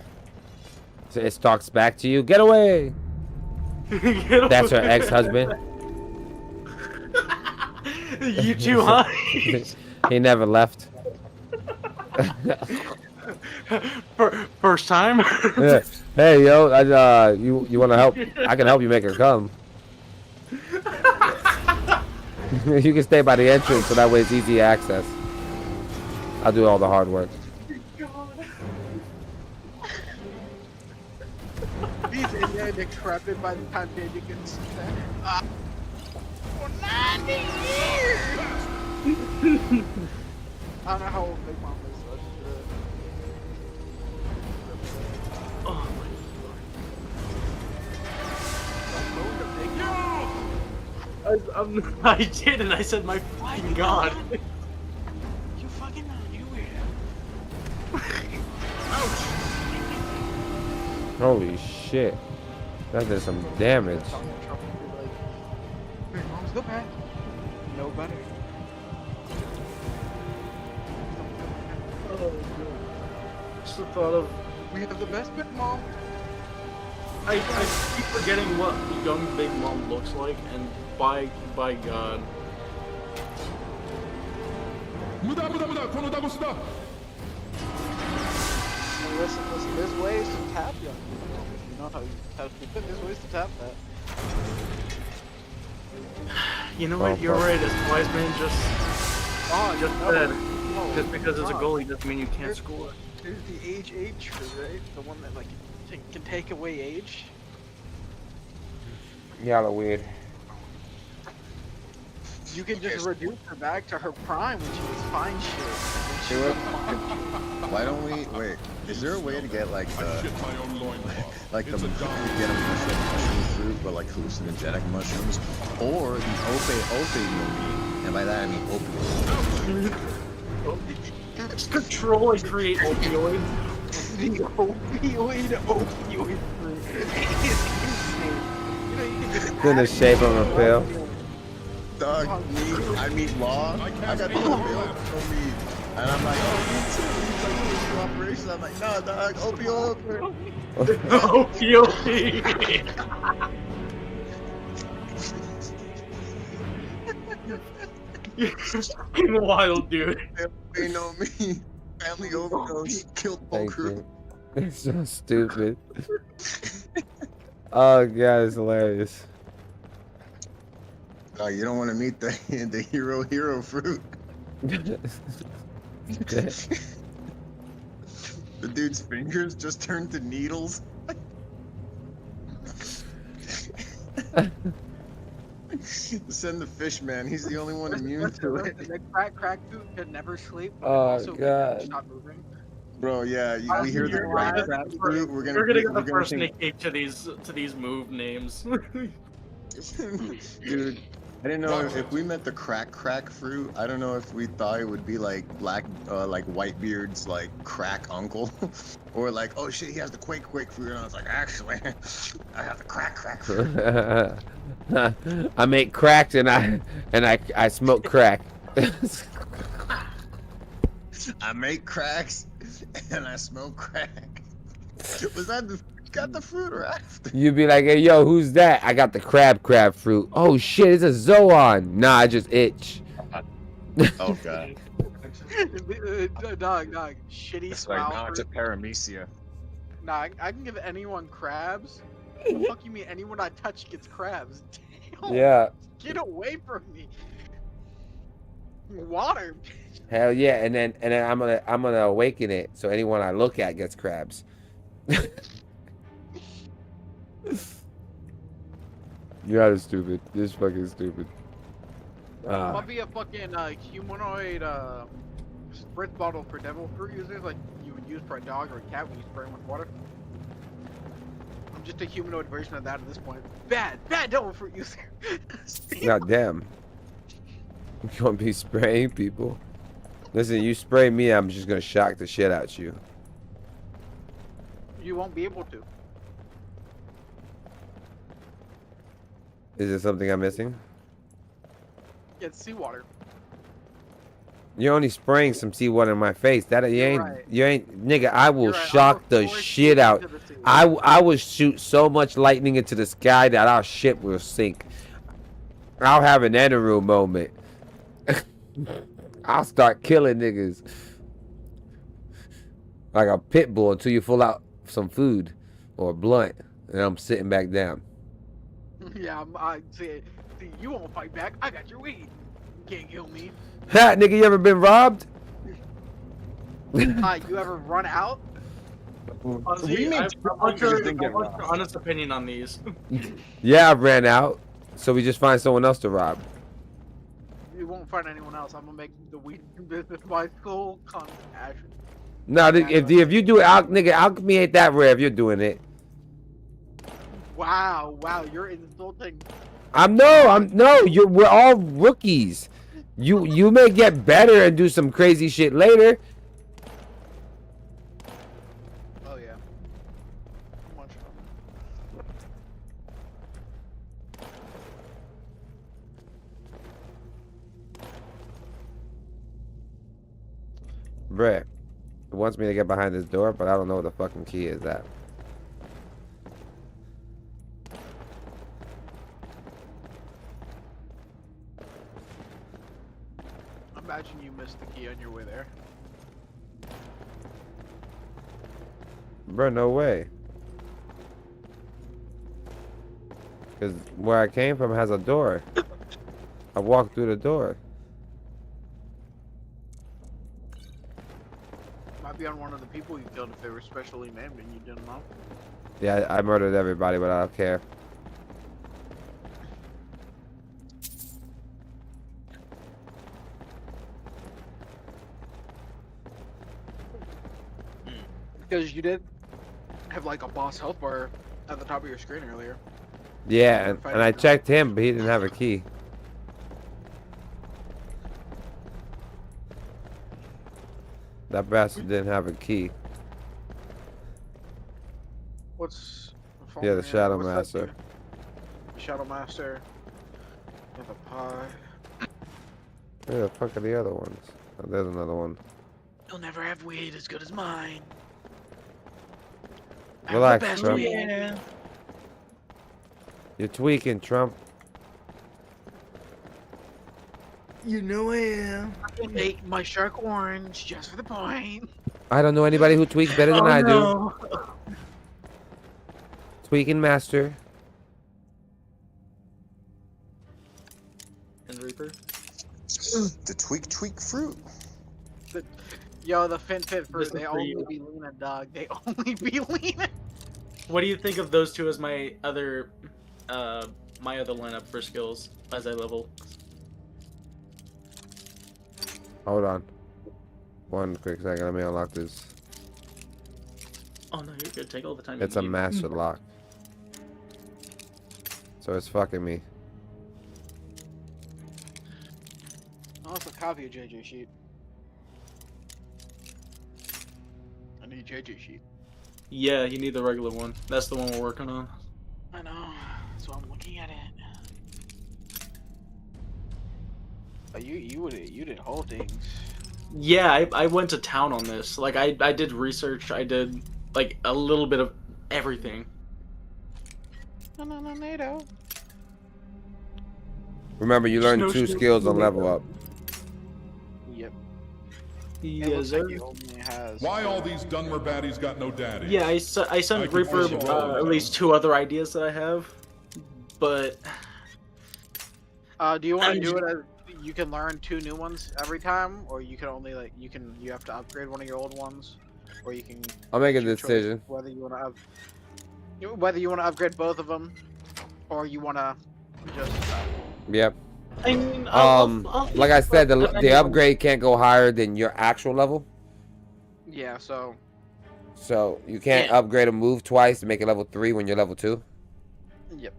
A: So it talks back to you. Get away. That's her ex-husband.
B: You too, huh?
A: He never left.
B: First time?
A: Yeah. Hey, yo, you want to help? I can help you make her come. You can stay by the entrance, so that way it's easy access. I'll do all the hard work.
C: He's in there decrepit by the time Baby can see that. For 90 years! I don't know how old Big Mom is.
B: Oh my I did, and I said, my fucking god.
C: You fucking know, you weirdo.
A: Holy shit. That did some damage.
C: Big Mom's the best. No better.
B: Just the thought of...
C: We have the best Big Mom.
B: I keep forgetting what young Big Mom looks like, and by God.
C: Listen, there's ways to tap young Big Mom. If you know how to keep it, there's ways to tap that.
B: You know what? You're right. As wise man just said, just because it's a goalie doesn't mean you can't score.
C: There's the age tree, right? The one that like can take away age.
A: Y'all are weird.
C: You can just reduce her back to her prime when she was fine shit.
H: Why don't we wait? Is there a way to get like the get a mushroom fruit, but like hallucinogenic mushrooms, or the opioid? And by that I mean opioid.
B: Just control and create opioids.
C: The opioid fruit is insane. You know, you can just
A: In the shape of a pill.
H: Dog, I meet law. I got the bill for me. And I'm like, oh, operations. I'm like, no, dog, opioid.
B: Opioid. You're fucking wild, dude.
H: They know me. Family overdose. Killed whole
A: Thank
H: crew.
A: you. It's so stupid. Oh god, it's hilarious.
H: No, you don't want to meet the hero fruit. The dude's fingers just turned to needles. Send the fish man. He's the only one immune to it.
C: The crack food can never sleep. But
A: Oh,
C: also can never
A: God.
C: stop moving.
H: Bro, yeah, we hear the
B: You're
H: crack
B: gonna
H: crab
B: get-
H: fruit. We're
B: You're gonna get the
H: gonna
B: first
H: think,
B: sneak peek to these move names.
H: dude. I didn't know if we met the crack fruit. I don't know if we thought it would be like like Whitebeard's like crack uncle, or like, oh shit, he has the quake fruit. And I was like, actually, I have the crack fruit.
A: I make cracks and I smoke crack.
H: I make cracks and I smoke crack. Was that got the fruit or after?
A: You'd be like, hey, yo, who's that? I got the crab fruit. Oh, shit, it's a Zoan. Nah, I just itch.
H: Oh, God.
C: Dog, shitty
H: It's
C: smile.
H: like, no, it's a paramecia.
C: Nah, I can give anyone crabs. What the fuck you mean anyone I touch gets crabs? Damn,
A: Yeah.
C: get away from me. Water.
A: Hell yeah, and then I'm gonna awaken it so anyone I look at gets crabs. You guys are stupid. This is fucking stupid.
C: Might be a fucking humanoid spritz bottle for devil fruit users, like you would use for a dog or a cat when you spray them with water. I'm just a humanoid version of that at this point. Bad devil fruit user.
A: God damn. You gonna be spraying people? Listen, you spray me, I'm just gonna shock the shit out you.
C: You won't be able to.
A: Is there something I'm missing?
C: It's seawater.
A: You're only spraying some seawater in my face. That you ain't,
C: right.
A: you ain't, nigga. I will
C: You're right,
A: shock
C: I'll
A: the
C: force
A: shit
C: you
A: out.
C: into the sea.
A: I will shoot so much lightning into the sky that our ship will sink. I'll have an Eneru moment. I'll start killing niggas like a pit bull until you pull out some food or a blunt, and I'm sitting back down.
C: Yeah, I see. You won't fight back. I got your weed. You can't kill me.
A: Ha, nigga, you ever been robbed?
C: You ever run out?
B: Ozzy, I want your honest opinion on these.
A: Yeah, I ran out, so we just find someone else to rob.
C: You won't find anyone else. I'm gonna make the weed business my sole passion.
A: No, if you do it, nigga, alchemy ain't that rare if you're doing it.
C: Wow, you're insulting.
A: We're all rookies. You may get better and do some crazy shit later.
C: Oh yeah. Much
A: Bruh, it wants me to get behind this door, but I don't know what the fucking key is at.
C: Imagine you missed the key on your way there.
A: Bruh, no way. Because where I came from has a door. I walked through the door.
C: Might be on one of the people you killed if they were specially named and you didn't know.
A: Yeah, I murdered everybody, but I don't care.
C: Because you did have like a boss health bar at the top of your screen earlier.
A: Yeah, and I checked him, but he didn't have a key. That bastard didn't have a key.
C: What's...
A: Yeah, the Shadow
C: what's that
A: Master.
C: do? Shadow Master. With a pie.
A: Where the fuck are the other ones? Oh, there's another one.
C: You'll never have weed as good as mine.
A: Relax,
C: I'm the best
A: Trump.
C: weed.
A: You're tweaking, Trump.
C: You know I am. I can make my shark orange just for the point.
A: I don't know anybody who tweaks better than I do.
B: No.
A: Tweaking master.
B: And Reaper.
H: The tweak fruit.
C: Yo, the fin fruit,
B: This is
C: they
B: for
C: only
B: you.
C: be leaning, dog. They only be leaning.
B: What do you think of those two as my other my other lineup for skills as I level.
A: Hold on. One quick second. Let me unlock this.
B: Oh no, you're good. Take all the time.
A: It's a master lock. So it's fucking me.
C: I'll also copy a JJ sheet. I need JJ sheet.
B: Yeah, you need the regular one. That's the one we're working on.
C: I know. So I'm looking at it. Oh, you did whole things.
B: Yeah, I went to town on this. Like I did research. I did like a little bit of everything.
C: NATO.
A: Remember, you learn 2 skills on level up.
C: Yep.
B: Yes, sir.
E: Why all these Dunmer baddies got no daddy?
B: Yeah, I sent Reaper at least 2 other ideas that I have, but
C: do you want to do it as you can learn 2 new ones every time, or you can only like you have to upgrade one of your old ones, or you can.
A: I'll make a decision.
C: Whether you want to upgrade both of them, or you want to just.
A: Yep.
B: I mean,
A: like I said, the upgrade can't go higher than your actual level.
C: Yeah, so.
A: So you can't upgrade a move twice to make it level 3 when you're level 2.
C: Yep.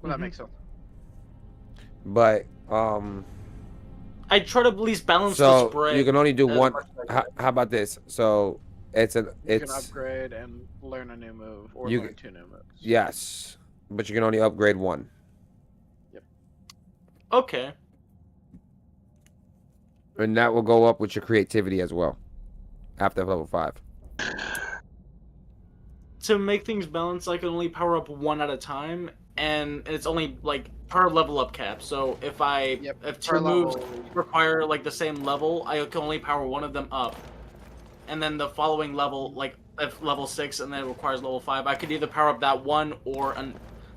C: Well, that makes sense.
A: But
B: I try to at least balance the
A: so
B: spread.
A: you can only do one. How about this? So you can
C: upgrade and learn a new move, or
A: you
C: learn 2 new moves.
A: Yes, but you can only upgrade 1.
C: Yep.
B: Okay.
A: And that will go up with your creativity as well after level 5.
B: To make things balanced, I can only power up 1 at a time, and it's only like per level up cap. So if if 2 moves require like the same level, I can only power 1 of them up, and then the following level, like if level 6 and then it requires level 5, I could either power up that one or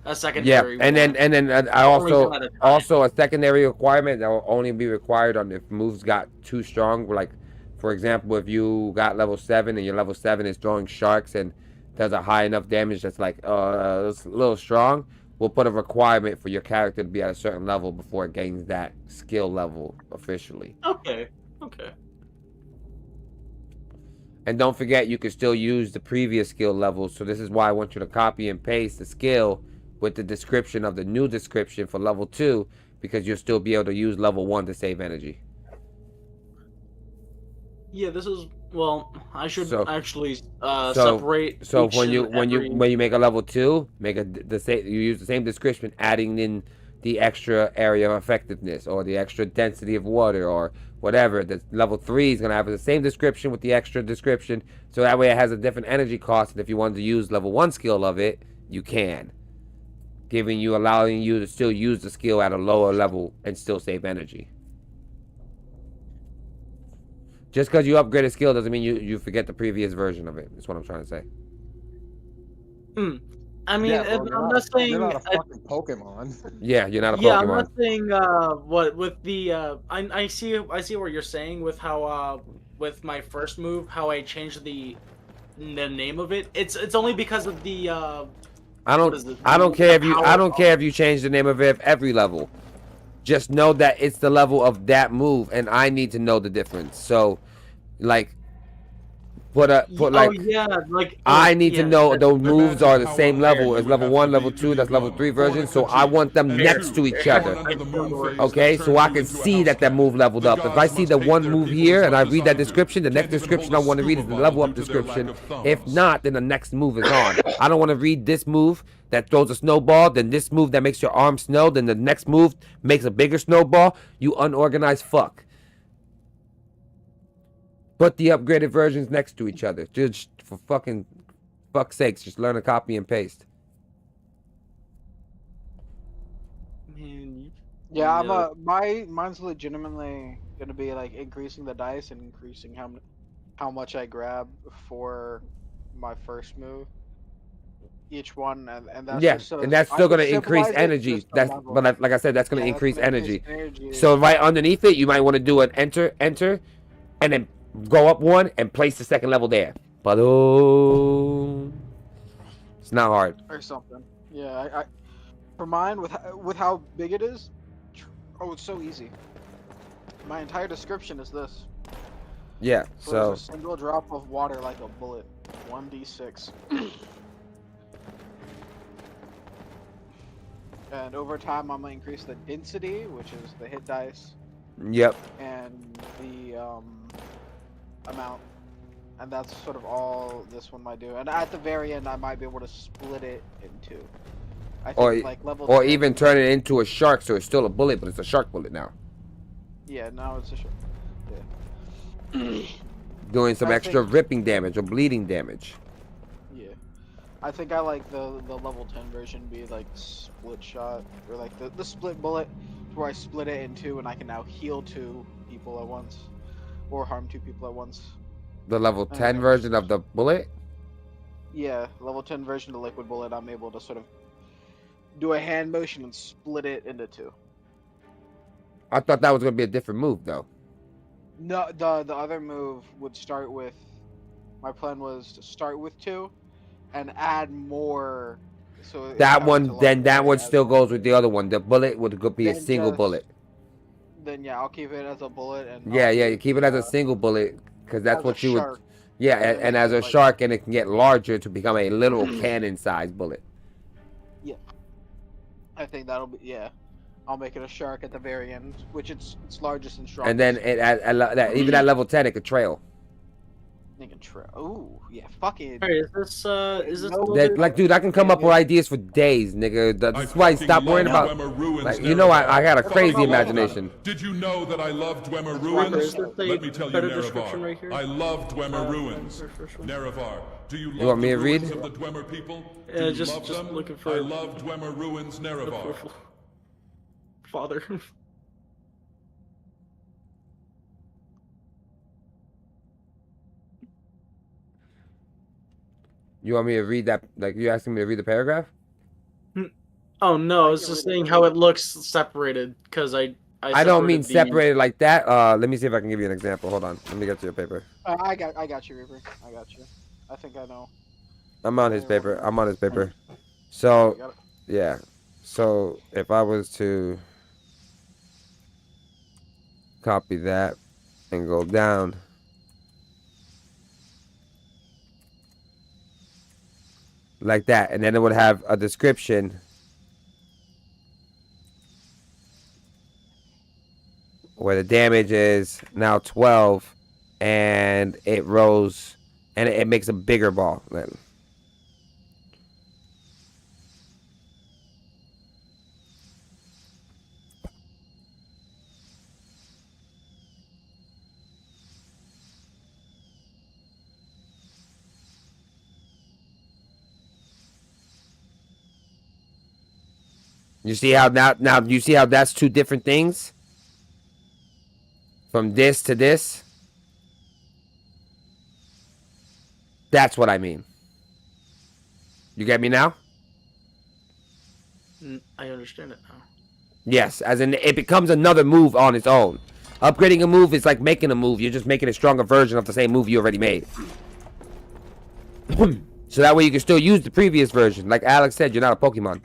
B: a secondary.
A: Yeah, and then I also a secondary requirement that will only be required on if moves got too strong. Like, for example, if you got level 7 and your level 7 is throwing sharks and does a high enough damage that's like it's a little strong, we'll put a requirement for your character to be at a certain level before it gains that skill level officially.
B: Okay. Okay.
A: And don't forget, you can still use the previous skill levels. So this is why I want you to copy and paste the skill with the description of the new description for level 2, because you'll still be able to use level 1 to save energy.
B: Yeah, this is I should actually
A: so
B: separate.
A: So when you make a level 2, you use the same description, adding in the extra area of effectiveness or the extra density of water or whatever. The level 3 is gonna have the same description with the extra description, so that way it has a different energy cost. And if you wanted to use level 1 skill of it, you can, allowing you to still use the skill at a lower level and still save energy. Just because you upgrade a skill doesn't mean you forget the previous version of it. That's what I'm trying to say.
B: I mean,
H: Yeah, bro,
B: I'm not saying
H: you're not a fucking Pokemon.
A: Yeah, you're not a Pokemon.
B: Yeah, I'm not saying what with the I see what you're saying with how with my first move, how I changed the name of it. It's only because of the
A: I don't care if you change the name of it every level. Just know that it's the level of that move, and I need to know the difference. So, like, I need to know those moves are the same level as level 1, level 2, that's level 3 version. So I want them next to each other. Okay, so I can see that move leveled up. If I see the one move here and I read that description, the next description I want to read is the level up description. If not, then the next move is on. I don't want to read this move that throws a snowball, then this move that makes your arm snow, then the next move makes a bigger snowball. You unorganized fuck. Put the upgraded versions next to each other. Just for fuck's sakes, just learn to copy and paste.
C: Yeah, mine's legitimately gonna be like increasing the dice and increasing how much I grab for my first move. Each one, and that's
A: and that's still gonna increase energy. But like I said, that's gonna increase energy. So right underneath it, you might want to do an enter, and then go up 1 and place the second level there. But it's not hard.
C: Or something. Yeah, For mine, with how big it is, oh, it's so easy. My entire description is this.
A: Yeah. So
C: a single drop of water like a bullet. 1d6. And over time, I'm gonna increase the density, which is the hit dice.
A: Yep.
C: And the amount. And that's sort of all this one might do. And at the very end, I might be able to split it in two. I think like level
A: or
C: 10,
A: even turn it into a shark, so it's still a bullet, but it's a shark bullet now.
C: Yeah, now it's a shark. Yeah.
A: Doing some extra ripping damage or bleeding damage.
C: Yeah. I think I like the level 10 version be like split shot, or like the split bullet, where I split it in two and I can now heal 2 people at once, or harm 2 people at once.
A: The level 10 version of the bullet?
C: Yeah, level 10 version of the liquid bullet, I'm able to sort of do a hand motion and split it into 2.
A: I thought that was going to be a different move, though.
C: No, the other move would start with, my plan was to start with 2 and add more. So
A: that one, then that one still goes with the other one. The bullet would be a single bullet.
C: Then yeah, I'll keep it as a bullet. And
A: yeah, you keep it as a single bullet, because that's what you
C: shark.
A: would. Yeah, and as a shark, and it can get larger to become a little cannon-sized bullet.
C: Yeah, I think that'll be I'll make it a shark at the very end, which it's largest and strongest.
A: And then even at level 10, it could trail.
C: It can trail. Ooh, yeah, fucking.
B: Hey, is this
A: like, dude, I can come up with ideas for days, nigga. That's why I stop worrying about. Like, you know, I got a crazy imagination.
E: Did you know that I love Dwemer Ruins? Let me tell you, Nerevar. Right, I love Dwemer Ruins. Nerevar, do you love
A: me to read?
E: Of the Dwemer people?
B: Yeah, just looking for.
E: I love Dwemer Ruins, Nerevar.
B: Father.
A: You want me to read that? Like, you asking me to read the paragraph?
B: Oh no, I was just saying how it looks separated, because I
A: don't mean separated like that. Let me see if I can give you an example. Hold on, let me get to your paper.
C: I got you, Reaper. I got you. I think I know.
A: I'm on his paper. I'm on his paper. So, yeah. So if I was to copy that and go down. Like that, and then it would have a description where the damage is now 12, and it rose, and it makes a bigger ball then. You see how now you see how that's 2 different things? From this to this? That's what I mean. You get me now?
B: I understand it now.
A: Yes, as in it becomes another move on its own. Upgrading a move is like making a move. You're just making a stronger version of the same move you already made. So that way you can still use the previous version. Like Alex said, you're not a Pokemon.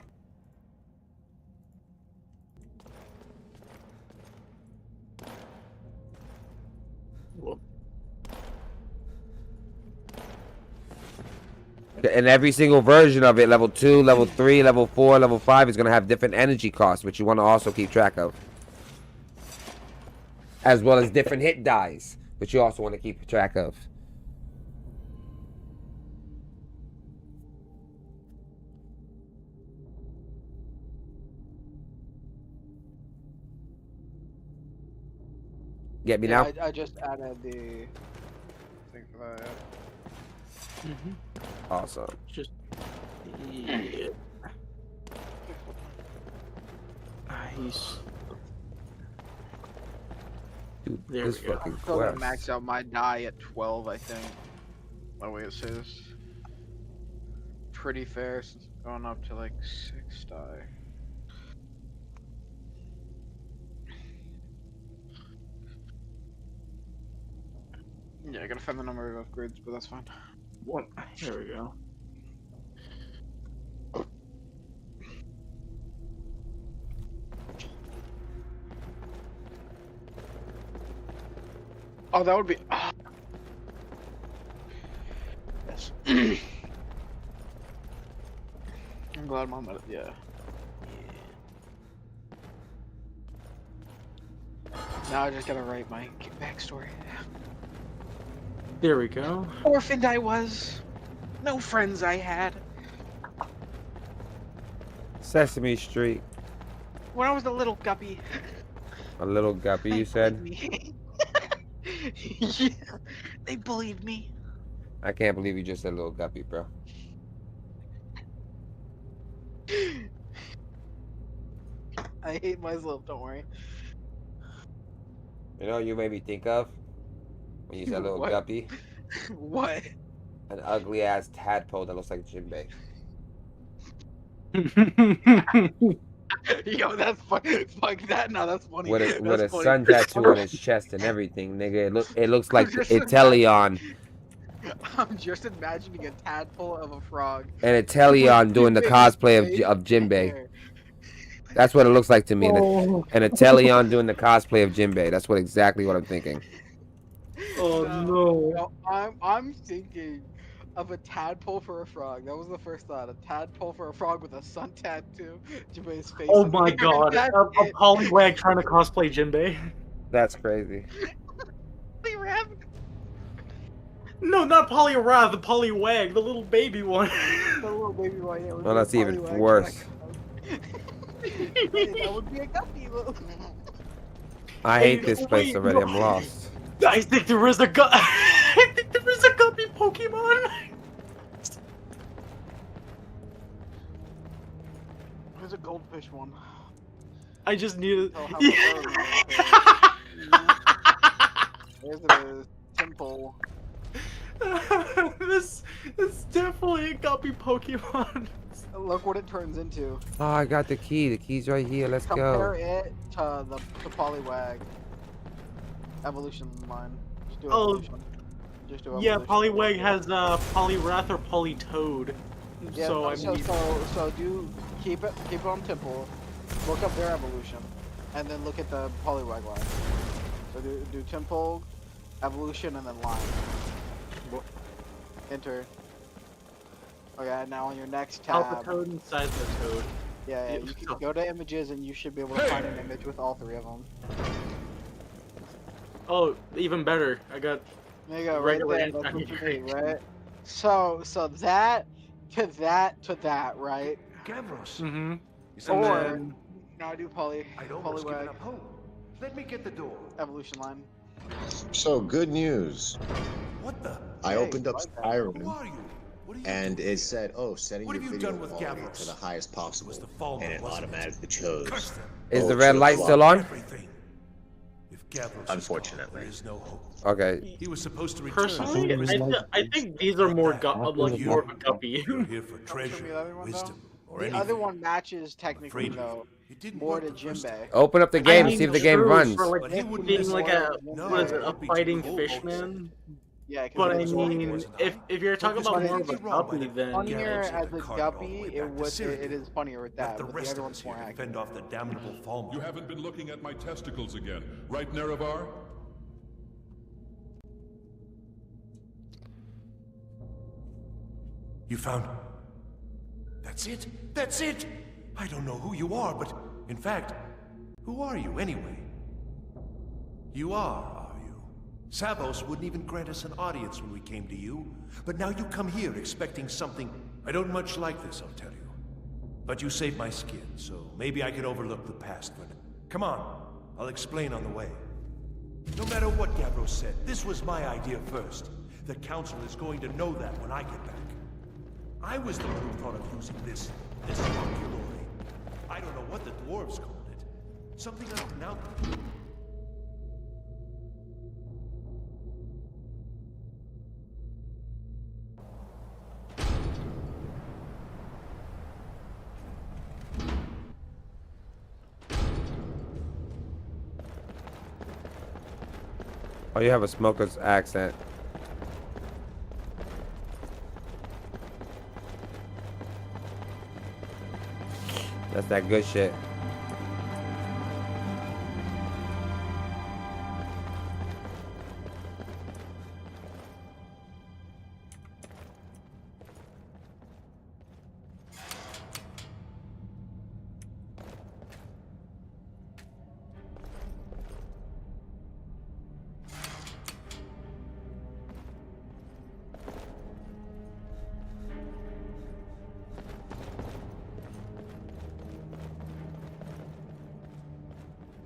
A: And every single version of it, level 2, level 3, level 4, level 5, is going to have different energy costs, which you want to also keep track of. As well as different hit dies, which you also want to keep track of. Get me now?
C: I just added the thing for that.
A: Awesome.
B: Just yeah. Nice.
A: Dude,
B: there
A: this
B: we go.
A: fucking
C: I'm still gonna
A: quest.
C: max out my die at 12, I think. That way it says. Pretty fair since it's going up to like 6 die. Yeah, I gotta find the number of upgrades, but that's fine.
B: Here we go.
C: Oh, that would be. Oh. Yes. I'm glad Mom. Yeah. Now I just gotta write my backstory.
B: There we go.
C: Orphaned I was. No friends I had.
A: Sesame Street.
C: When I was a little guppy.
A: A little guppy, you said?
C: Me. Yeah, they bullied me.
A: I can't believe you just said little guppy, bro.
C: I hate myself, don't worry.
A: You know what you made me think of? When you said little
C: What?
A: guppy?
C: What?
A: An ugly ass tadpole that looks like Jinbei.
C: Yo, that's funny. Fuck that. No, that's funny.
A: With
C: That's
A: a
C: funny.
A: sun tattoo on his chest and everything, nigga. It looks like Italion.
C: I'm just imagining a tadpole of a frog.
A: And Italion doing the cosplay of Jinbei. That's what it looks like to me.
B: Oh.
A: An Italion doing the cosplay of Jinbei. That's exactly what I'm thinking.
B: Oh no.
C: No, I'm thinking of a tadpole for a frog. That was the first thought. A tadpole for a frog with a sun tattoo. Jinbei's face.
B: Oh
C: in
B: my
C: there.
B: god.
C: That's
B: A
C: it.
B: Poliwag trying to cosplay Jinbei.
A: That's crazy.
C: Poliwag.
B: No, not Poliwrath, the Poliwag, the little baby one.
C: The little baby one. Yeah,
A: Well, that's even
C: Poliwag.
A: worse.
C: That would be a guppy.
A: I hate this place already. I'm lost.
B: I think there is a I think there is a guppy Pokemon.
C: There's a goldfish one.
B: I just need
C: Oh, how
B: it.
C: There's a temple.
B: This is definitely a guppy Pokemon.
C: Look what it turns into.
A: Oh, I got the key. The key's right here. Let's
C: Compare
A: go.
C: it to the Poliwag evolution line. Just do
B: Oh,
C: evolution. Just do
B: yeah,
C: evolution.
B: Poliwag has Poliwrath or Politoad.
C: Yeah,
B: So
C: no,
B: I mean,
C: so do keep it on temple. Look up their evolution, and then look at the Poliwag line. So do temple, evolution, and then line. Enter. Okay, now on your next tab.
B: Palpitoad and Seismitoad.
C: Yeah, you can go to images and you should be able to find an image with all three of them.
B: Oh, even better. I got
C: There you go, right
B: regular
C: there.
B: and
C: That's what
B: shiny.
C: you need, right? So that to that, right?
I: Gavros.
B: Mm-hmm.
C: Or now I do
I: I'd almost given
C: Poliwag
I: up hope. Let me get the door.
C: evolution line.
H: So good news.
I: What the?
H: I opened up
C: like that.
I: Who
H: Skyrim
I: are you? What are you
H: and
I: doing?
H: it said, "Oh, setting
I: What
H: your
I: have you
H: video
I: done with
H: quality
I: Gavros?
H: to the highest possible,"
I: was the Falmer,
H: and it
I: wasn't it?
H: automatically chose.
I: Curse them.
A: Is the
H: Ultra
A: red light
H: Flop.
A: still on?
I: Everything. If Gavros is gone,
H: Unfortunately.
I: there is no hope.
A: Okay.
I: He was supposed to return.
B: Personally,
I: to
B: I think these are more like
I: You-
B: more of a guppy.
I: You're here for
C: Show me
I: treasure,
C: the other one, though.
I: wisdom, or
C: The
I: anything.
C: other one matches technically
I: Afraid
C: though
I: it didn't
C: more
I: work
C: to
I: the first time.
C: Jinbei.
A: Open up the game and see if the game
B: true,
A: runs.
B: For like
I: But he wouldn't
B: being
I: miss
B: like
I: one.
B: a
I: No,
B: what is it, a
I: it'd be
B: fighting
I: too
B: fishman?
C: Yeah, 'cause
B: But
C: it
B: I
C: was
B: mean,
I: wasn't
B: if you're talking
I: Focus
B: about
I: on
B: more of a
I: anything wrong
B: guppy,
I: with it.
B: then
C: funnier
I: Gavros
C: as
I: had
C: a
I: the cart all
C: guppy,
I: the way
C: it
I: back to
C: would
I: Syria.
C: it is funnier with
I: Let
C: that,
I: the
C: but the
I: rest
C: other
I: of
C: one's
I: us
C: more
I: here
C: accurate.
I: fend off the damnable Falmer.
E: You haven't been looking at my testicles again, right, Nerevar?
I: You found... That's it? That's it! I don't know who you are, but... In fact, who are you anyway? You are you? Savos wouldn't even grant us an audience when we came to you. But now you come here expecting something... I don't much like this, I'll tell you. But you saved my skin, so maybe I can overlook the past for now. Come on, I'll explain on the way. No matter what Gavros said, this was my idea first. The Council is going to know that when I get back. I was the one who thought of using this oculory. I don't know what the dwarves called it. Something unpronounceable.
A: Oh, you have a smoker's accent. That's that good shit.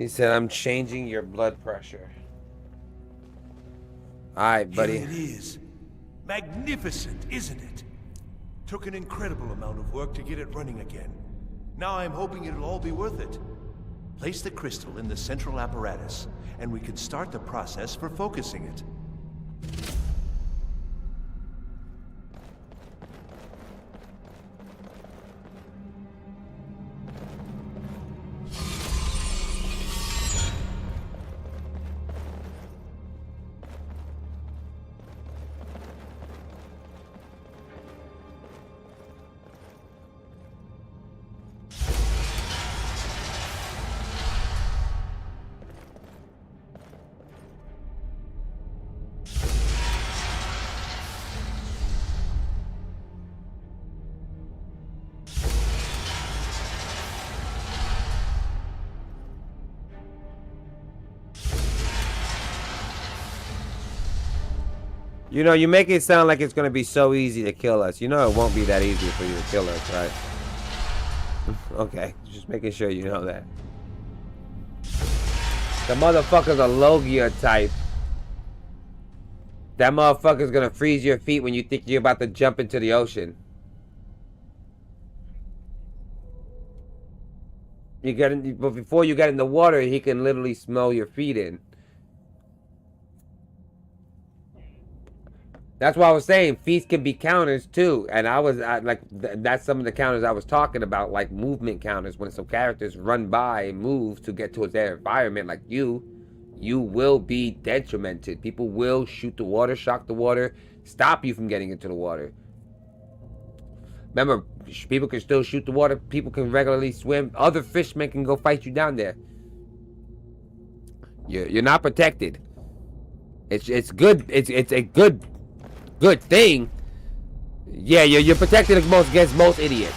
A: He said, I'm changing your blood pressure. Alright, buddy.
I: Here it is. Magnificent, isn't it? Took an incredible amount of work to get it running again. Now I'm hoping it'll all be worth it. Place the crystal in the central apparatus, and we can start the process for focusing it.
A: You know, you make it sound like it's going to be so easy to kill us. You know it won't be that easy for you to kill us, right? Okay, just making sure you know that. The motherfucker's a Logia type. That motherfucker's going to freeze your feet when you think you're about to jump into the ocean. You get in, but before you get in the water, he can literally smell your feet in. That's why I was saying feats can be counters too, and that's some of the counters I was talking about, like movement counters. When some characters run by and move to get towards their environment, like you will be detrimented. People will shoot the water, shock the water, stop you from getting into the water. Remember, people can still shoot the water. People can regularly swim. Other fishermen can go fight you down there. You're not protected. It's good. It's a good thing. Yeah, you're protected against most idiots.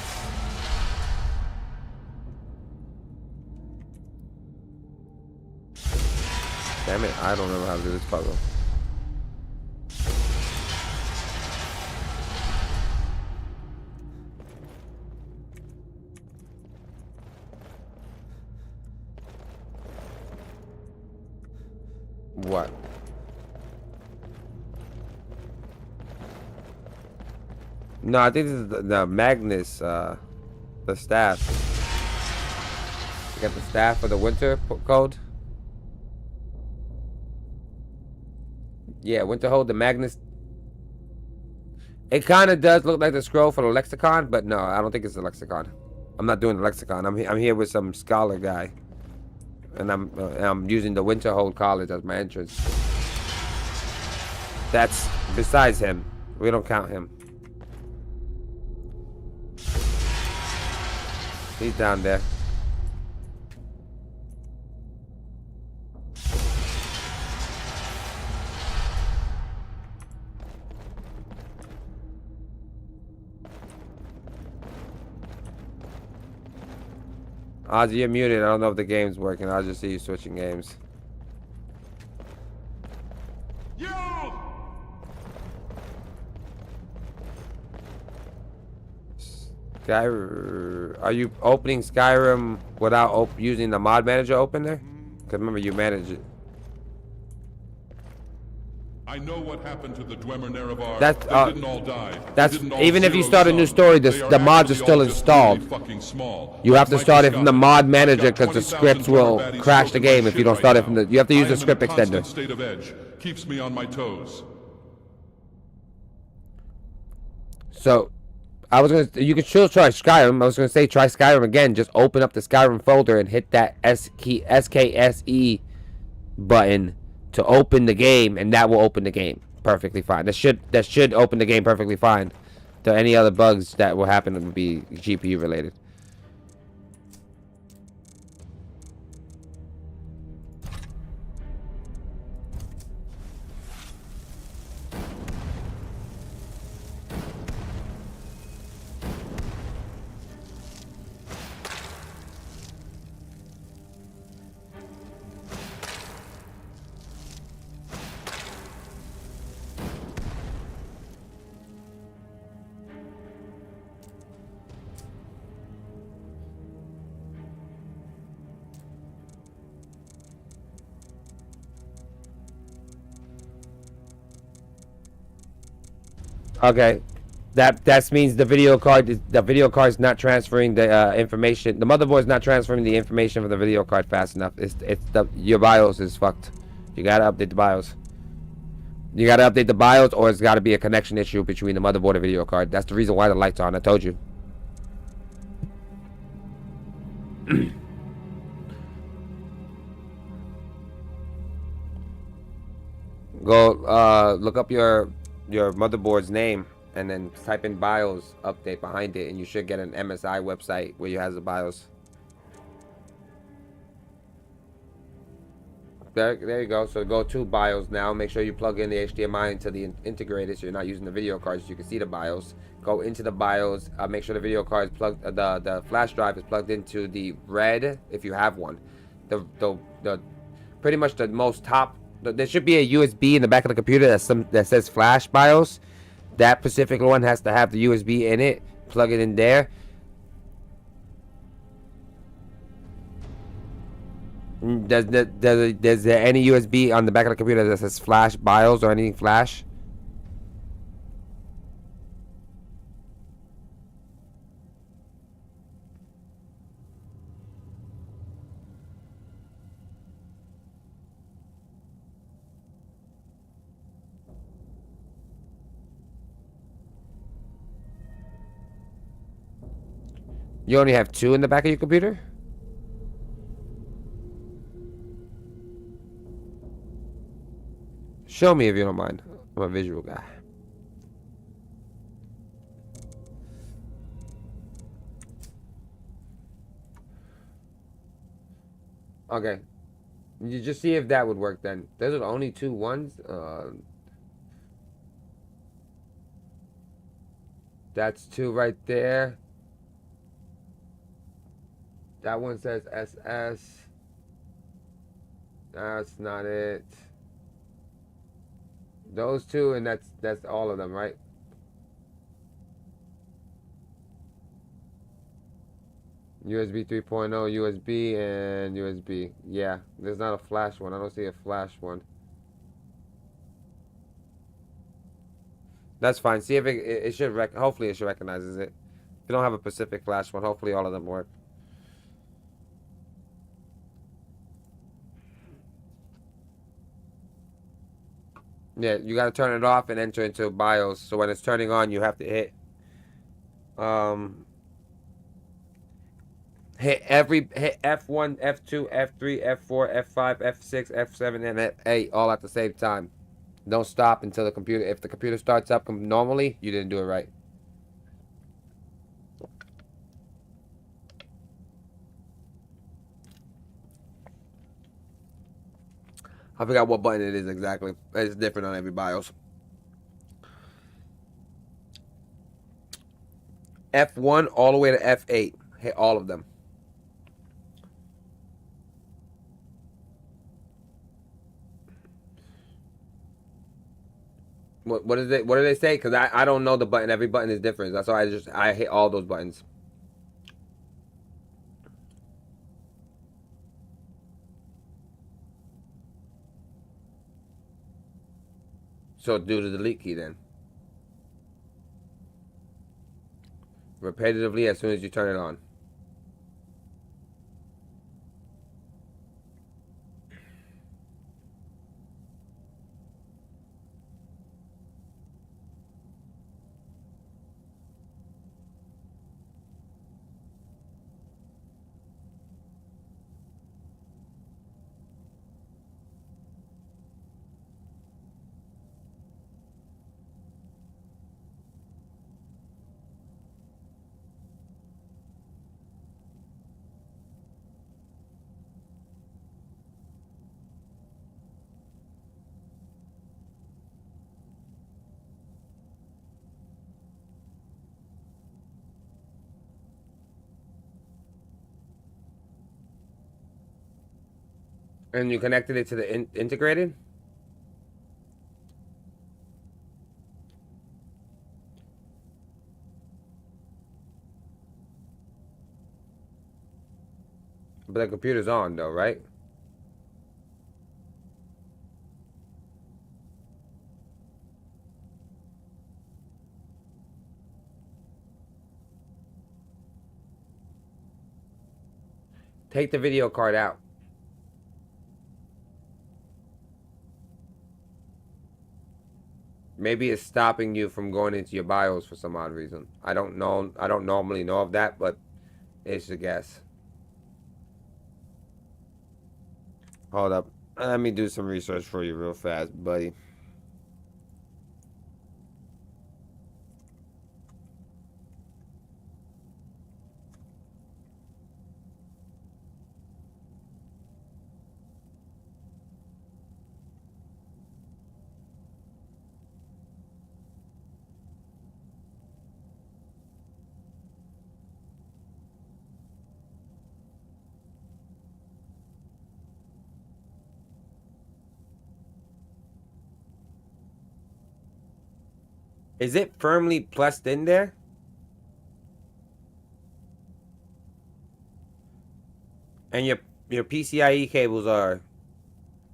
A: Damn it, I don't know how to do this puzzle. What? No, I think this is the Magnus, the staff. You got the staff for the winter code? Yeah, winter hold, the Magnus. It kind of does look like the scroll for the lexicon, but no, I don't think it's the lexicon. I'm not doing the lexicon. I'm here with some scholar guy. And I'm using the Winterhold College as my entrance. That's besides him. We don't count him. He's down there. Ozzy, you're muted. I don't know if the game's working. I'll just see you switching games.
E: You!
A: Skyrim, are you opening Skyrim without using the mod manager opener? Because remember, you manage it.
E: I know what happened to the Dwemer Nerevar.
A: That's,
E: they didn't all die.
A: That's even if you start a new story, the mods are still installed. You have to start it from the mod manager because the scripts will crash the game if you don't start it from the. You have to use the script extender.
E: State of edge keeps me on my toes.
A: So, you could still try Skyrim. I was gonna say try Skyrim again. Just open up the Skyrim folder and hit that SKSE button to open the game, and that will open the game perfectly fine. That should open the game perfectly fine. To any other bugs that will happen would be GPU related. Okay. That means the video card is not transferring the information. The motherboard is not transferring the information from the video card fast enough. Your BIOS is fucked. You gotta update the BIOS. You gotta update the BIOS, or it's gotta be a connection issue between the motherboard and video card. That's the reason why the lights are on. I told you. Go look up your motherboard's name and then type in BIOS update behind it, and you should get an MSI website where you has the BIOS. There you go. So go to BIOS now. Make sure you plug in the HDMI into the integrated, so you're not using the video card, so you can see the BIOS. Go into the BIOS. Make sure the video card is plugged. The flash drive is plugged into the red, if you have one. The pretty much the most top. There should be a USB in the back of the computer that says flash BIOS. That specific one has to have the USB in it. Plug it in there. Does there any USB on the back of the computer that says flash BIOS or anything flash? You only have 2 in the back of your computer? Show me if you don't mind. I'm a visual guy. Okay. You just see if that would work then. Those are the only 2 ones. That's 2 right there. That one says SS. That's not it. Those 2, and that's all of them, right? USB 3.0, USB, and USB. Yeah, there's not a flash one. I don't see a flash one. That's fine. See if it should hopefully it should recognizes it. If you don't have a Pacific flash one, hopefully all of them work. Yeah, you gotta turn it off and enter into BIOS. So when it's turning on, you have to hit hit F1, F2, F3, F4, F5, F6, F7, and F8 all at the same time. Don't stop until the computer. If the computer starts up normally, you didn't do it right. I forgot what button it is exactly. It's different on every BIOS. F1 all the way to F8. Hit all of them. What is it? What do they say? Because I don't know the button. Every button is different. That's why I hit all those buttons. So do the delete key then. Repetitively as soon as you turn it on. And you connected it to the integrated? But the computer's on though, right? Take the video card out. Maybe it's stopping you from going into your BIOS for some odd reason. I don't know. I don't normally know of that, but it's a guess. Hold up. Let me do some research for you real fast, buddy. Is it firmly pressed in there? And your PCIe cables are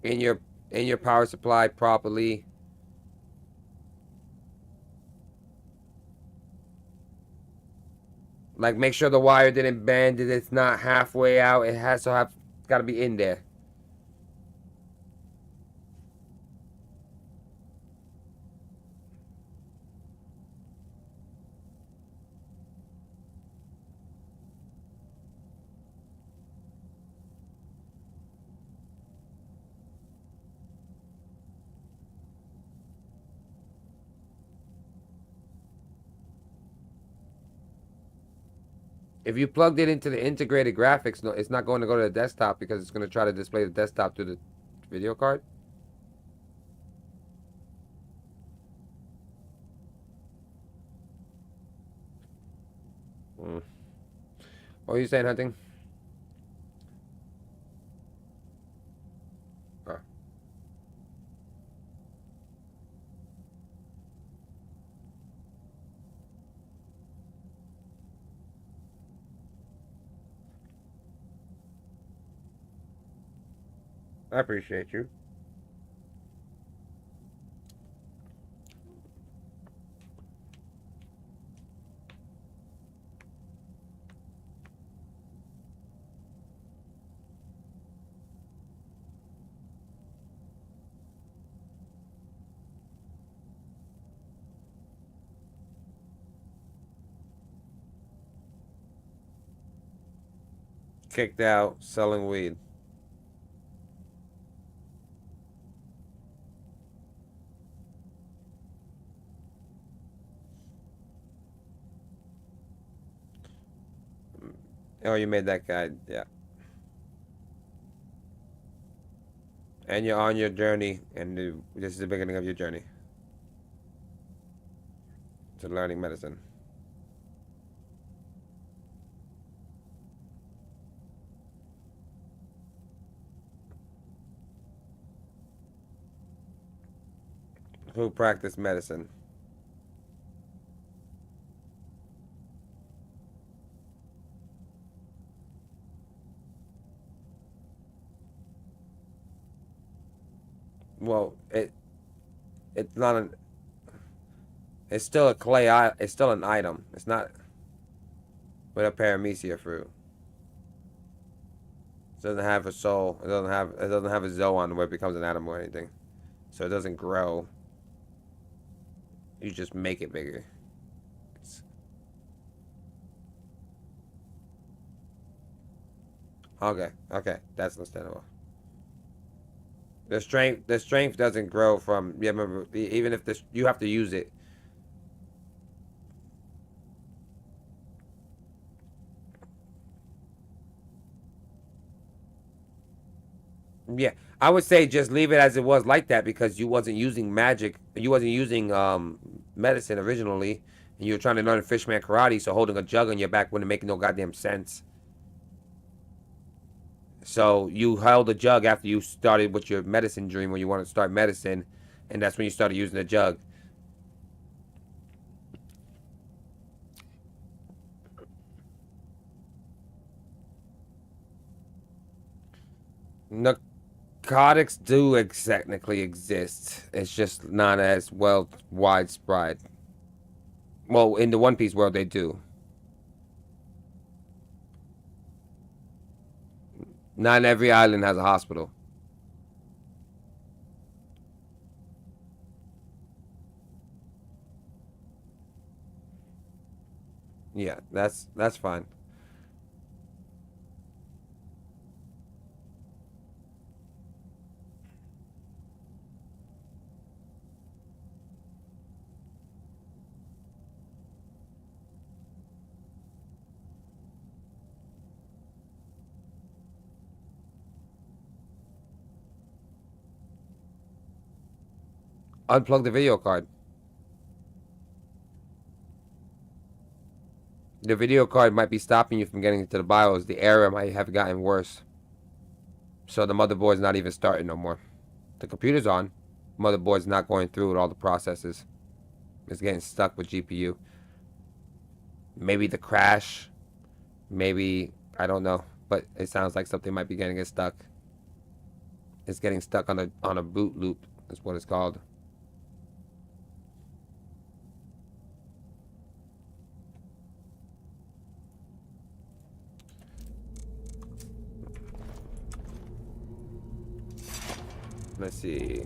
A: in your power supply properly. Like, make sure the wire didn't bend, that it's not halfway out. It has to have, got to be in there. If you plugged it into the integrated graphics, no, it's not going to go to the desktop because it's going to try to display the desktop through the video card. What are you saying, Hunting? Oh. I appreciate you. Kicked out, selling weed. Oh, you made that guy, yeah. And you're on your journey, and this is the beginning of your journey to learning medicine. Who practice medicine? Well, it's not an. It's still a clay. It's still an item. It's not with a paramecia fruit. It doesn't have a soul. It doesn't have a zoan where it becomes an atom or anything. So it doesn't grow. You just make it bigger. Okay, that's understandable. The strength doesn't grow from. Yeah, remember, even if this, you have to use it. Yeah, I would say just leave it as it was like that because you wasn't using magic. You wasn't using medicine originally, and you were trying to learn fishman karate. So holding a jug on your back wouldn't make no goddamn sense. So you held a jug after you started with your medicine dream when you wanted to start medicine, and that's when you started using the jug. Narcotics do technically exist. It's just not as well widespread. Well, in the One Piece world, they do. Not every island has a hospital. Yeah, that's fine. Unplug the video card. The video card might be stopping you from getting into the BIOS. The error might have gotten worse. So the motherboard's not even starting no more. The computer's on. Motherboard's not going through with all the processes. It's getting stuck with GPU. Maybe the crash. Maybe, I don't know. But it sounds like something might be getting it stuck. It's getting stuck on a boot loop. That's what it's called. Let's see.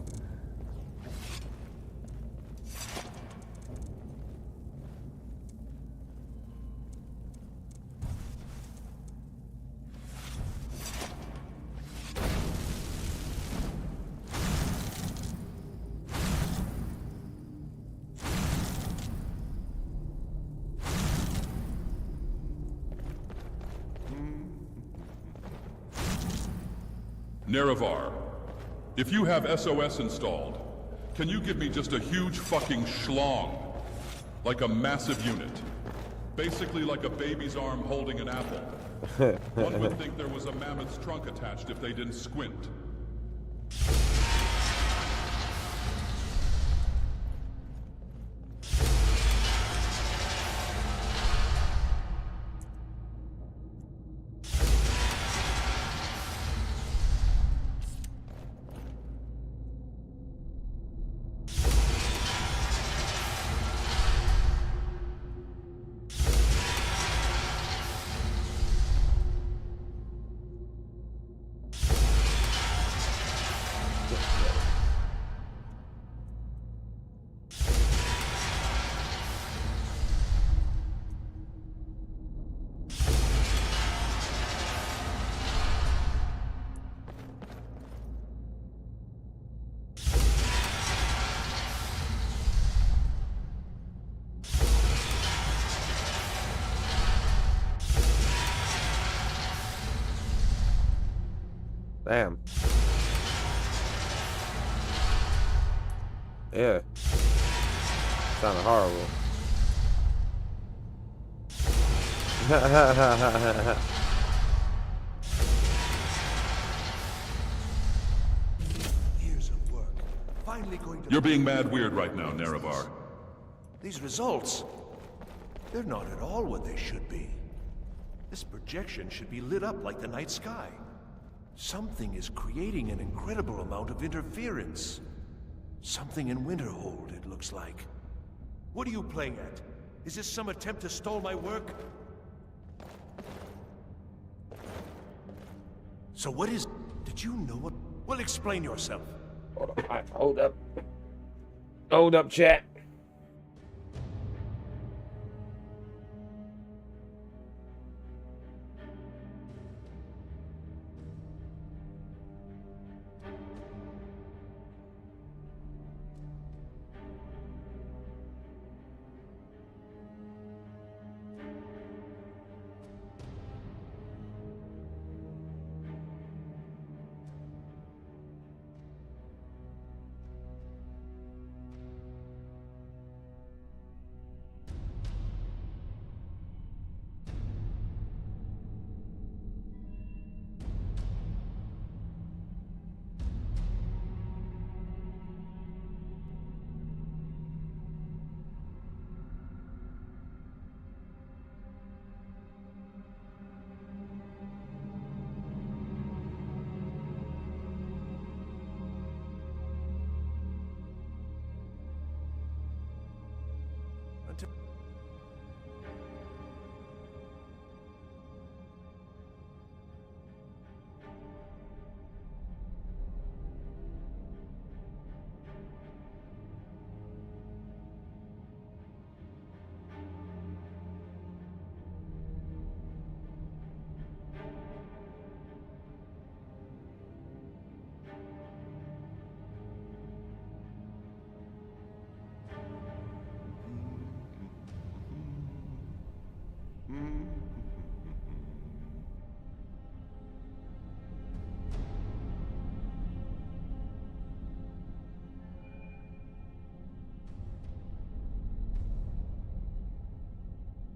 E: Nerevar, if you have SOS installed, can you give me just a huge fucking schlong? Like a massive unit. Basically like a baby's arm holding an apple. One would think there was a mammoth's trunk attached if they didn't squint.
A: Damn. Yeah. Sounded horrible.
I: Years of work. Finally going to...
E: You're being mad weird right now, Nerevar.
I: These results, they're not at all what they should be. This projection should be lit up like the night sky. Something is creating an incredible amount of interference. Something in Winterhold, it looks like. What are you playing at? Is this some attempt to stall my work? So what is... Did you know what... Well, explain yourself.
A: Hold up. Hold up, chat.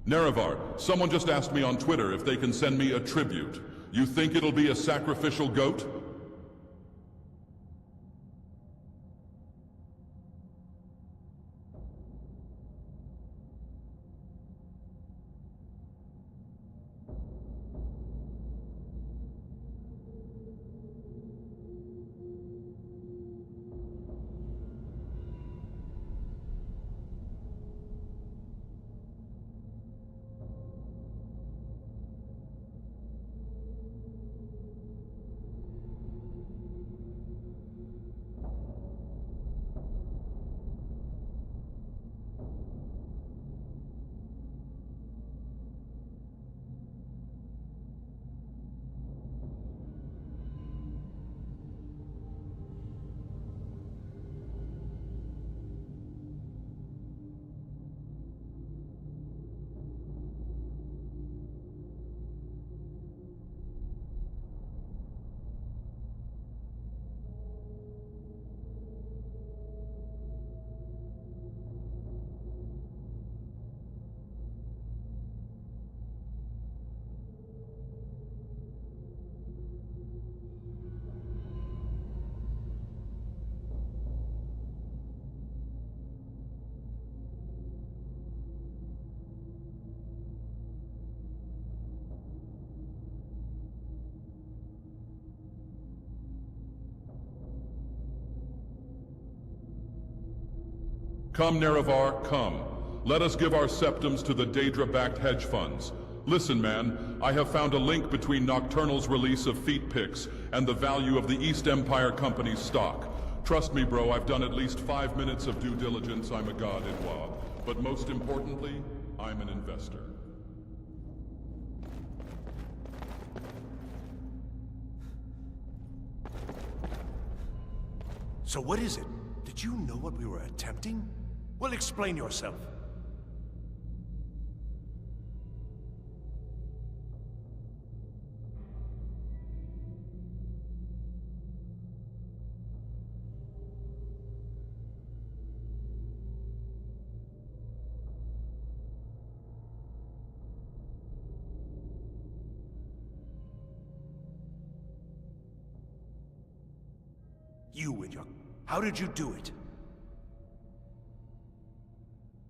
E: Nerevar, someone just asked me on Twitter if they can send me a tribute. You think it'll be a sacrificial goat? Come, Nerevar, come. Let us give our septums to the Daedra-backed hedge funds. Listen, man, I have found a link between Nocturnal's release of feet pics and the value of the East Empire Company's stock. Trust me, bro, I've done at least 5 minutes of due diligence. I'm a god in WoW. But most importantly, I'm an investor.
I: So what is it? Did you know what we were attempting? Well, explain yourself. You and your... How did you do it?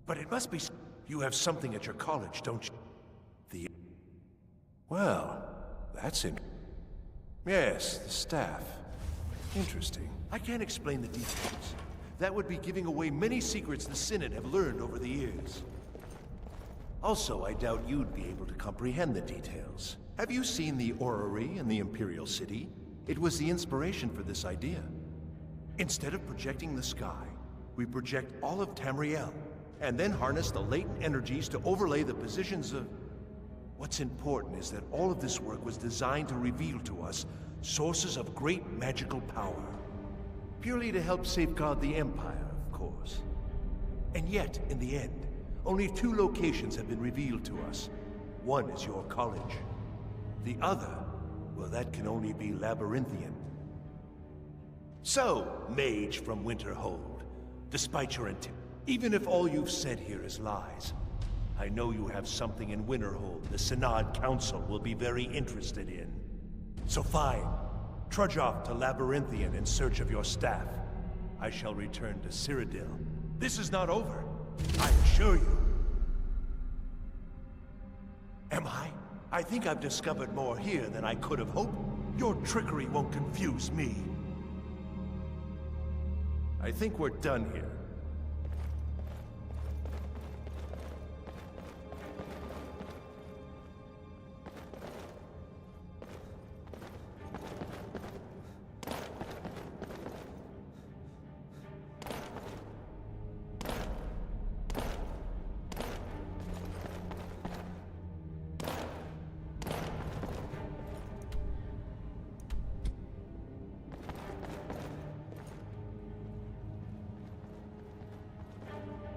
I: But it must be... You have something at your college, don't you? The... Well, that's it. Yes, the staff. Interesting. I can't explain the details. That would be giving away many secrets the Synod have learned over the years. Also, I doubt you'd be able to comprehend the details. Have you seen the orrery in the Imperial City? It was the inspiration for this idea. Instead of projecting the sky, we project all of Tamriel, and then harness the latent energies to overlay the positions of... What's important is that all of this work was designed to reveal to us sources of great magical power. Purely to help safeguard the Empire, of course. And yet, in the end, only 2 locations have been revealed to us. One is your college. The other, well, that can only be Labyrinthian. So, mage from Winterhold, despite your intent, even if all you've said here is lies, I know you have something in Winterhold the Synod Council will be very interested in. So fine, trudge off to Labyrinthian in search of your staff. I shall return to Cyrodiil. This is not over, I assure you. Am I? I think I've discovered more here than I could have hoped. Your trickery won't confuse me. I think we're done here.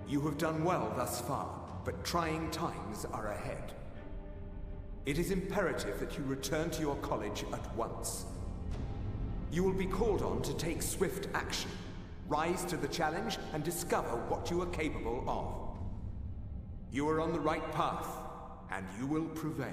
J: You have done well thus far, but trying times are ahead. It is imperative that you return to your college at once. You will be called on to take swift action, rise to the challenge, and discover what you are capable of. You are on the right path, and you will prevail.